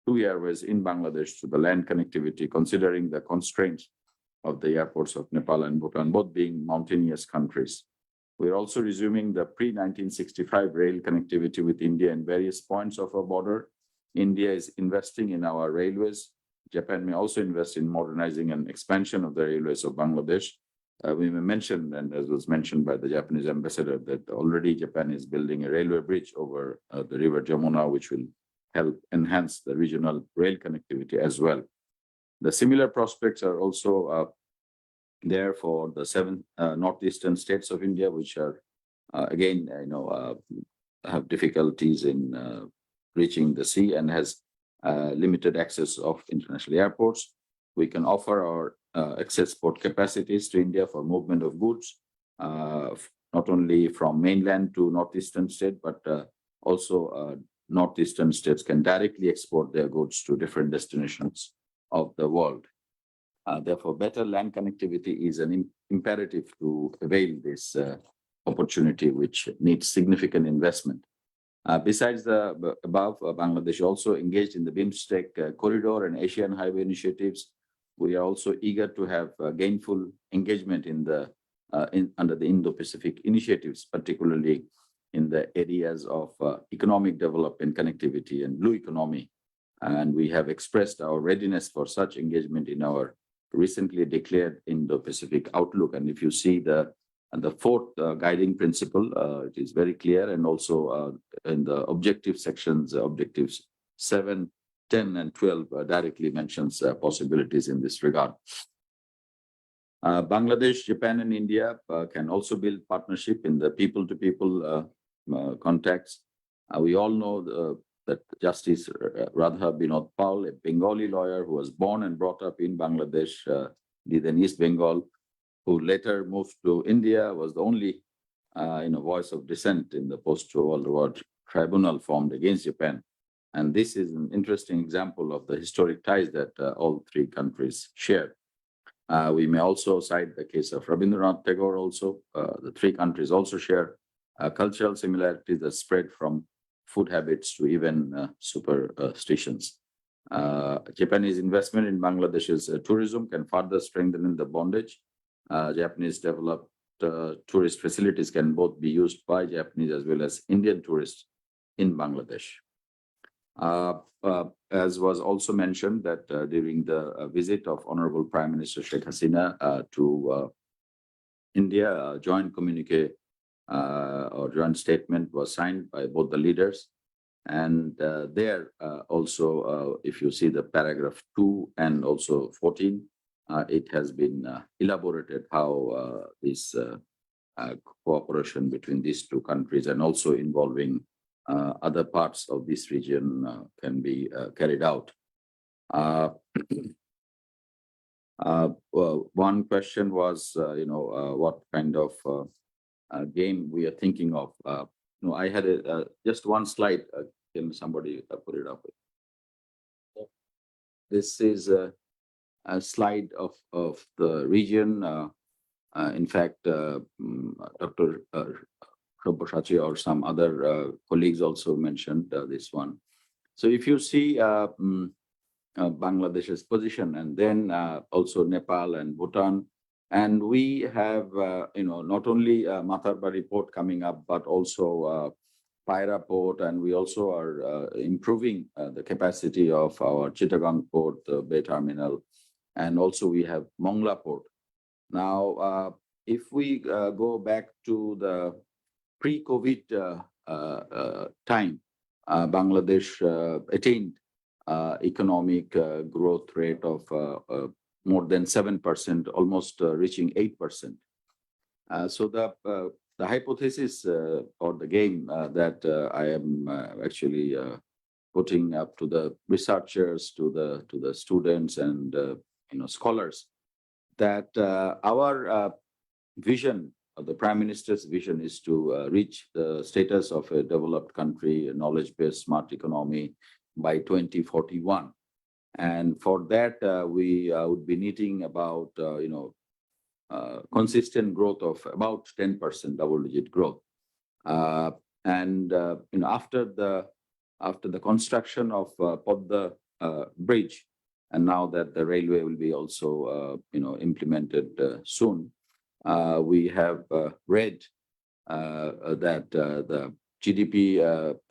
to airways in Bangladesh to the land connectivity, considering the constraints of the airports of Nepal and Bhutan, both being mountainous countries. We're also resuming the pre-1965 rail connectivity with India in various points of our border. India is investing in our railways. Japan may also invest in modernizing and expansion of the railways of Bangladesh. We may mention, and as was mentioned by the Japanese ambassador, that already Japan is building a railway bridge over the river Jamuna, which will help enhance the regional rail connectivity as well. The similar prospects are also there for the 7 northeastern states of India, which are again, have difficulties in reaching the sea and has limited access of international airports. We can offer our excess port capacities to India for movement of goods, not only from mainland to northeastern state, but also northeastern states can directly export their goods to different destinations of the world. Therefore, better land connectivity is an imperative to avail this opportunity, which needs significant investment. Besides the above, Bangladesh also engaged in the BIMSTEC corridor and Asian highway initiatives. We are also eager to have gainful engagement in under the Indo-Pacific initiatives, particularly in the areas of economic development, connectivity, and blue economy. And we have expressed our readiness for such engagement in our recently declared Indo-Pacific outlook. And if you see the fourth guiding principle, it is very clear, and also in the objective sections, objectives 7, 10, and 12 directly mentions possibilities in this regard. Bangladesh, Japan, and India can also build partnership in the people-to-people contacts. We all know that Justice Radha Binod Paul, a Bengali lawyer who was born and brought up in Bangladesh, then East Bengal, who later moved to India, was the only voice of dissent in the post-World War tribunal formed against Japan. And this is an interesting example of the historic ties that all 3 countries share. We may also cite the case of Rabindranath Tagore also. The 3 countries also share cultural similarities that spread from food habits to even superstitions. Japanese investment in Bangladesh's tourism can further strengthen the bondage. Japanese developed tourist facilities can both be used by Japanese as well as Indian tourists in Bangladesh. As was also mentioned that during the visit of Honorable Prime Minister Sheikh Hasina to India, a joint communique or joint statement was signed by both the leaders. And there also, if you see the paragraph 2 and also 14, it has been elaborated how this cooperation between these 2 countries and also involving other parts of this region can be carried out. One question was, what kind of game we are thinking of. I had just one slide. Can somebody put it up? This is a slide of the region. In fact, Dr. Sabyasachi or some other colleagues also mentioned this one. So if you see Bangladesh's position, and then also Nepal and Bhutan, and we have not only Matarbari port coming up, but also Paira port, and we also are improving the capacity of our Chittagong port, Bay Terminal, and also we have Mongla port. Now, if we go back to the pre-COVID time, Bangladesh attained economic growth rate of more than 7%, almost reaching 8%. So the hypothesis or the game that I am actually putting up to the researchers, to the students and scholars, that our vision, the Prime Minister's vision, is to reach the status of a developed country, a knowledge-based smart economy by 2041. And for that, we would be needing about consistent growth of about 10% double-digit growth. And after the construction of Podda Bridge, and now that the railway will be also implemented soon, we have read that the GDP,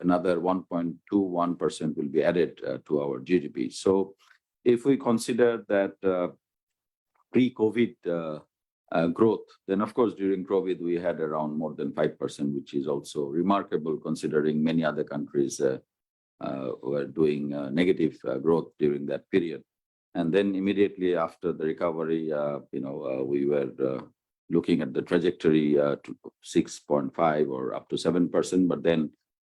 another 1.21% will be added to our GDP. So if we consider that pre-COVID growth, then of course during COVID we had around more than 5%, which is also remarkable considering many other countries were doing negative growth during that period. And then immediately after the recovery, we were looking at the trajectory to 6.5 or up to 7%, but then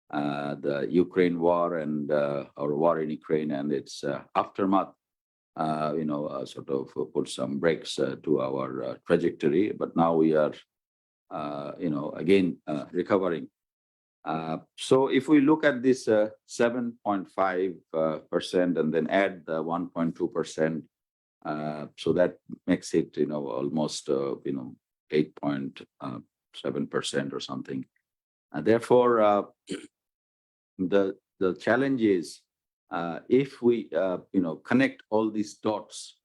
the Ukraine war and our war in Ukraine and its aftermath, sort of put some brakes to our trajectory. But now we are, again recovering. So if we look at this 7.5% and then add the 1.2%. So that makes it, almost, 8.7% or something. Therefore, the challenge is if we, connect all these dots,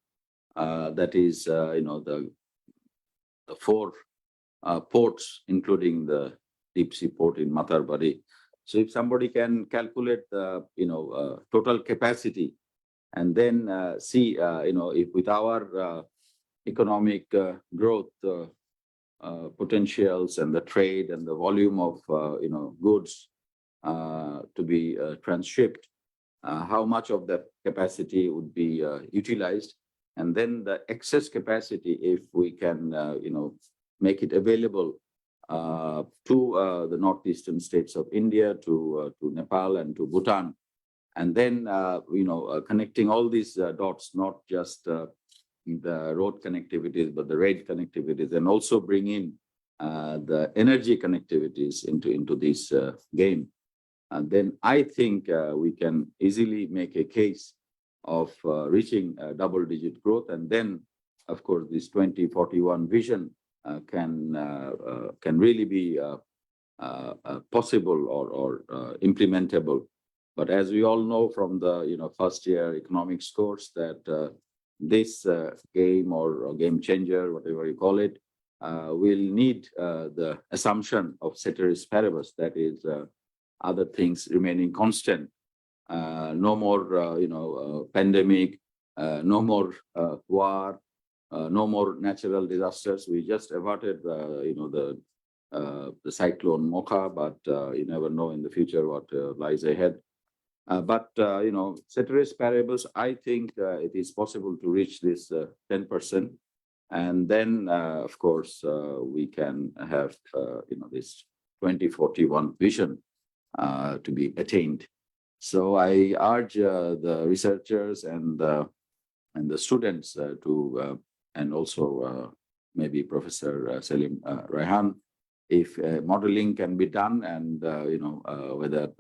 that is, the 4 ports, including the deep sea port in Matarbari. So if somebody can calculate the, total capacity, and then see, if with our economic growth potentials and the trade and the volume of, goods to be transshipped, how much of that capacity would be utilized, and then the excess capacity, if we can, make it available to the northeastern states of India, to Nepal and to Bhutan. And then, connecting all these dots, not just the road connectivities, but the rail connectivities, and also bring in the energy connectivities into this game. And then I think we can easily make a case of reaching double-digit growth. And then, of course, this 2041 vision can really be possible or implementable. But as we all know from the first year economics course, that this game or game changer, whatever you call it, will need the assumption of ceteris paribus, that is, other things remaining constant. No more pandemic, no more war, no more natural disasters. We just averted the cyclone Mocha, but you never know in the future what lies ahead. But ceteris paribus, I think it is possible to reach this 10%, and then of course we can have this 2041 vision to be attained. So I urge the researchers and the students to and also maybe Professor Selim Raihan, if modeling can be done, and whether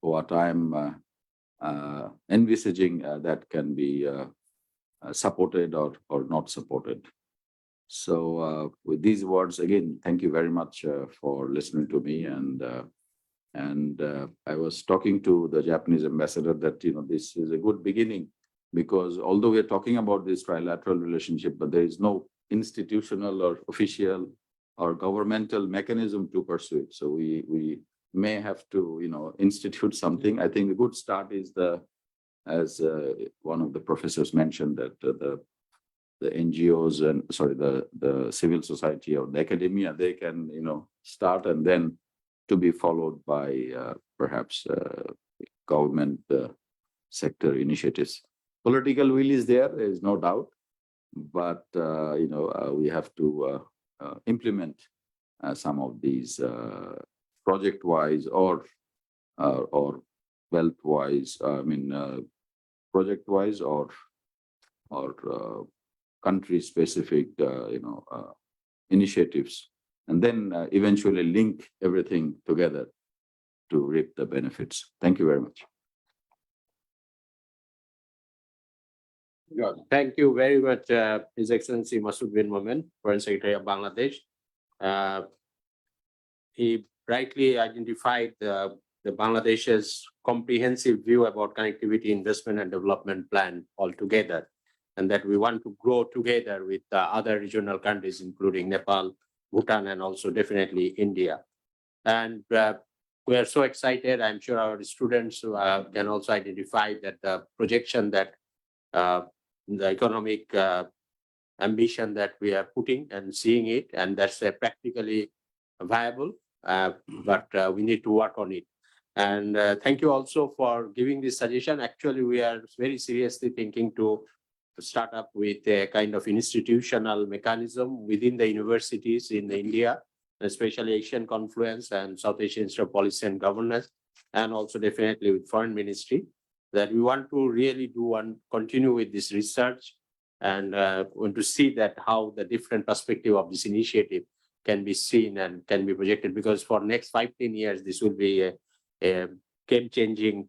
what I'm envisaging that can be supported or not supported. So with these words, again, thank you very much for listening to me. And I was talking to the Japanese ambassador that, this is a good beginning, because although we are talking about this trilateral relationship, but there is no institutional or official or governmental mechanism to pursue it. So we may have to, institute something. I think a good start is as one of the professors mentioned, that the NGOs and the civil society or the academia, they can, start, and then to be followed by perhaps government sector initiatives. Political will is there is no doubt, but we have to implement some of these project-wise or wealth-wise. Project-wise or country-specific, initiatives, and then eventually link everything together to reap the benefits. Thank you very much. Thank you very much, His Excellency Masud bin Momen, Foreign Secretary of Bangladesh. He rightly identified the Bangladesh's comprehensive view about connectivity, investment, and development plan altogether, and that we want to grow together with other regional countries, including Nepal, Bhutan, and also definitely India. And we are so excited. I'm sure our students can also identify that the projection that the economic ambition that we are putting and seeing it, and that's practically viable, but we need to work on it. And thank you also for giving this suggestion. Actually, we are very seriously thinking to start up with a kind of institutional mechanism within the universities in India, especially Asian Confluence and South Asian Institute of Policy and Governance, and also definitely with Foreign Ministry, that we want to really do and continue with this research, and want to see that how the different perspective of this initiative can be seen and can be projected, because for next 5-10 years, this will be a game-changing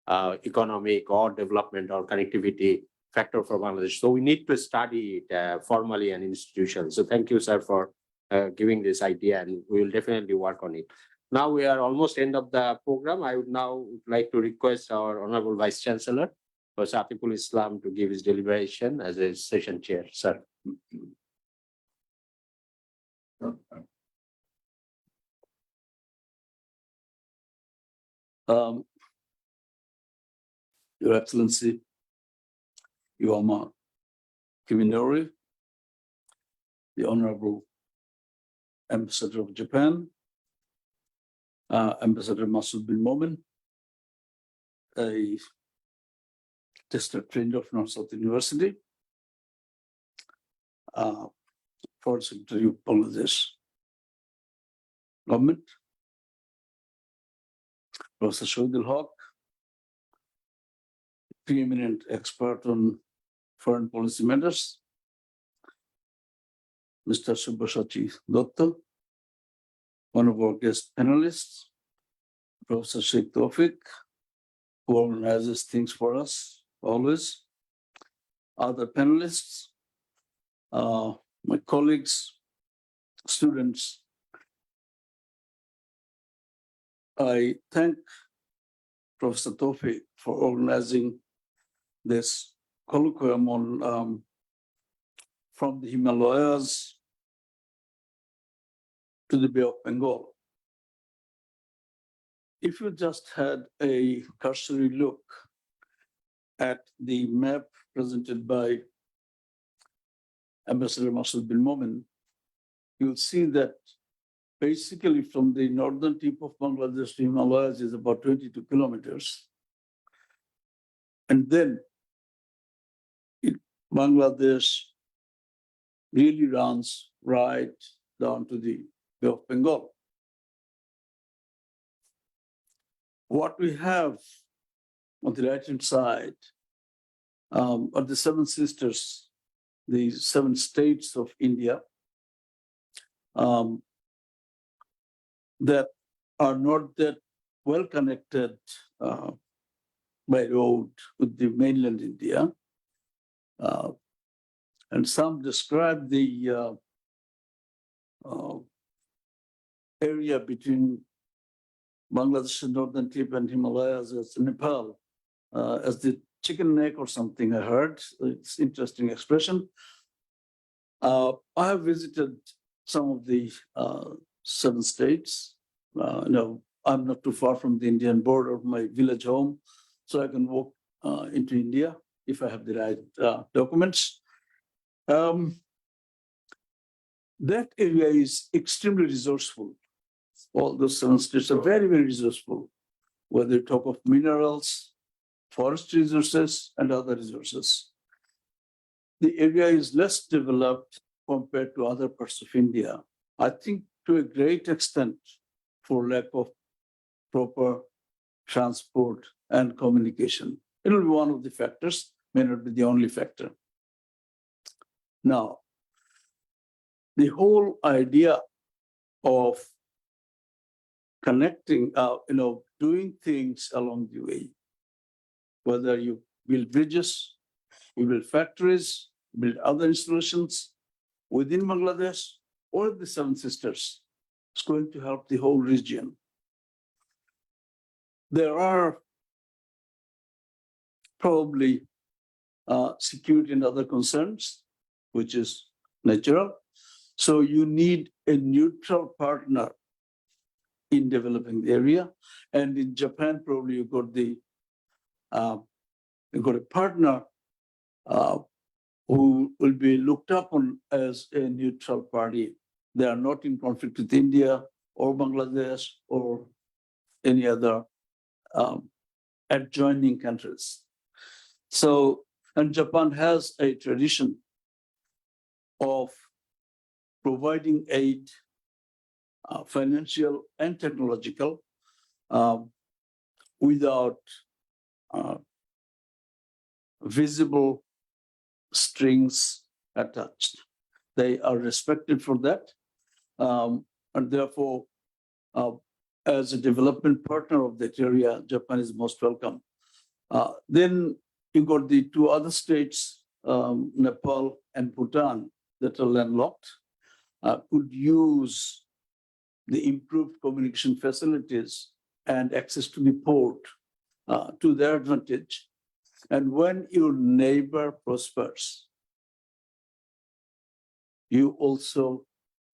economic or development or connectivity factor for Bangladesh. So we need to study it formally and institutionally. So thank you, sir, for giving this idea, and we will definitely work on it. Now we are almost end of the program. I would now like to request our Honorable Vice Chancellor, Professor Atiful Islam, to give his deliberation as a session chair, sir. Your Excellency, 𝐁𝐞𝐧𝐠𝐚𝐥, the Honorable Ambassador of Japan, Ambassador Masud bin Momen, a district trainer of North-South University, Foreign Secretary of Bangladesh Government, Professor Shahidul Haq, preeminent expert on foreign policy matters, Mr. Subhashachi Datta, one of our guest panelists, Professor Sheikh Tawfiq, who organizes things for us always, other panelists, my colleagues, students. I thank Professor Tawfiq for organizing this colloquium on from the Himalayas to the Bay of Bengal. If you just had a cursory look at the map presented by Ambassador Masud bin Momen, you'll see that basically from the northern tip of Bangladesh to Himalayas is about 22 kilometers. And then Bangladesh really runs right down to the Bay of Bengal. What we have on the right-hand side are the seven sisters, the 7 states of India that are not that well connected by road with the mainland India. And some describe the area between Bangladesh, northern tip and Himalayas as Nepal, as the chicken neck or something I heard. It's interesting expression. I have visited some of the southern states. I'm not too far from the Indian border of my village home, so I can walk into India if I have the right documents. That area is extremely resourceful. All those southern states are very, very resourceful, whether you talk of minerals, forest resources, and other resources. The area is less developed compared to other parts of India. I think to a great extent for lack of proper transport and communication. It will be one of the factors, may not be the only factor. Now, the whole idea of connecting, doing things along the way, whether you build bridges, you build factories, build other installations within Bangladesh or the Seven Sisters, it's going to help the whole region. There are probably security and other concerns, which is natural. So you need a neutral partner in developing the area. And in Japan, probably you got a partner who will be looked upon as a neutral party. They are not in conflict with India or Bangladesh or any other adjoining countries. So, and Japan has a tradition of providing aid, financial and technological, without visible strings attached. They are respected for that. And therefore, as a development partner of that area, Japan is most welcome. Then you got the two other states, Nepal and Bhutan, that are landlocked, could use the improved communication facilities and access to the port to their advantage. And when your neighbor prospers, you also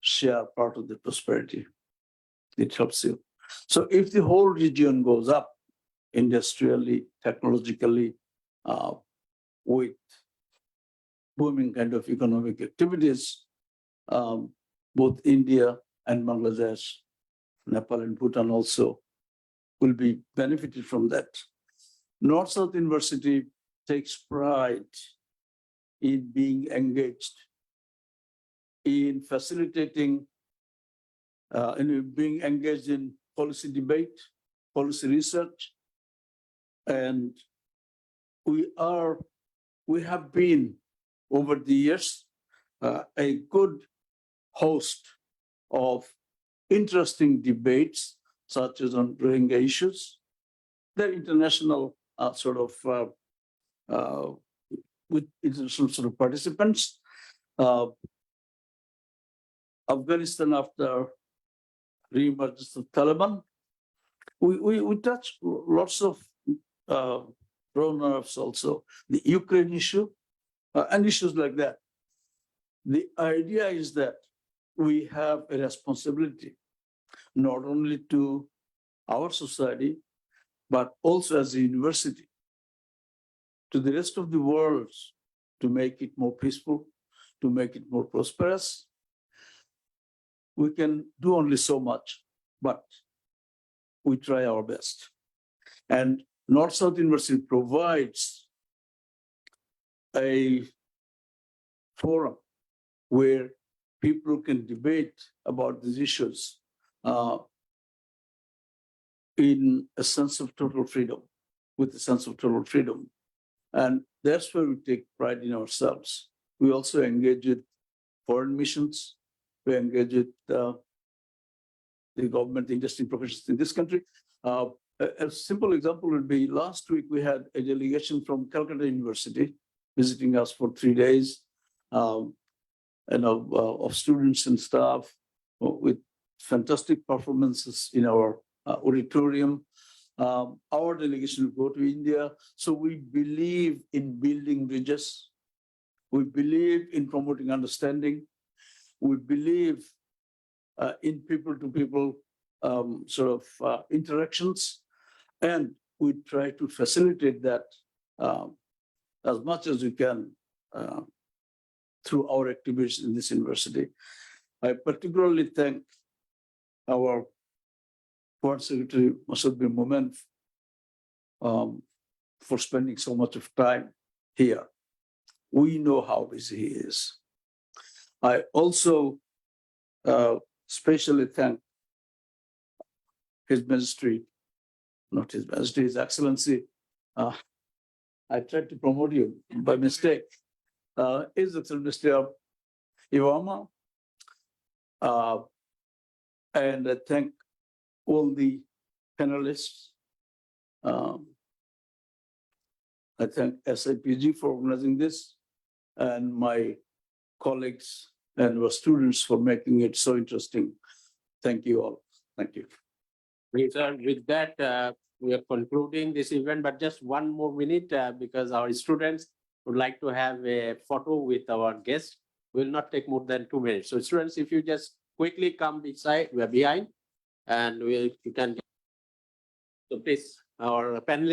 share part of the prosperity. It helps you. So if the whole region goes up industrially, technologically, with booming kind of economic activities, both India and Bangladesh, Nepal and Bhutan also will be benefited from that. North-South University takes pride in being engaged in facilitating, in being engaged in policy debate, policy research, and we have been over the years a good host of interesting debates, such as on Rohingya issues. They're international with international sort of participants. Afghanistan after re-emergence of Taliban, we touch lots of raw nerves also. The Ukraine issue and issues like that. The idea is that we have a responsibility not only to our society, but also as a university, to the rest of the world, to make it more peaceful, to make it more prosperous. We can do only so much, but we try our best. And North-South University provides a forum where people can debate about these issues in a sense of total freedom, with a sense of total freedom. And that's where we take pride in ourselves. We also engage with foreign missions. We engage with the government, the industry professionals in this country. A simple example would be last week we had a delegation from Calcutta University visiting us for 3 days, of students and staff with fantastic performances in our auditorium. Our delegation will go to India. So we believe in building bridges. We believe in promoting understanding. We believe in people-to-people interactions. And we try to facilitate that as much as we can through our activities in this university. I particularly thank our Foreign Secretary Masud bin Momen for spending so much of time here. We know how busy he is. I also especially thank His Majesty, not His Majesty, His Excellency. I tried to promote you by mistake. His Excellency Mr. Ivama. And I thank all the panelists. I thank SIPG for organizing this and my colleagues and our students for making it so interesting. Thank you all. Thank you. With that, we are concluding this event, but just one more minute because our students would like to have a photo with our guest. Will not take more than 2 minutes. So students, if you just quickly come beside, we are behind, and you can. So please, our panelists.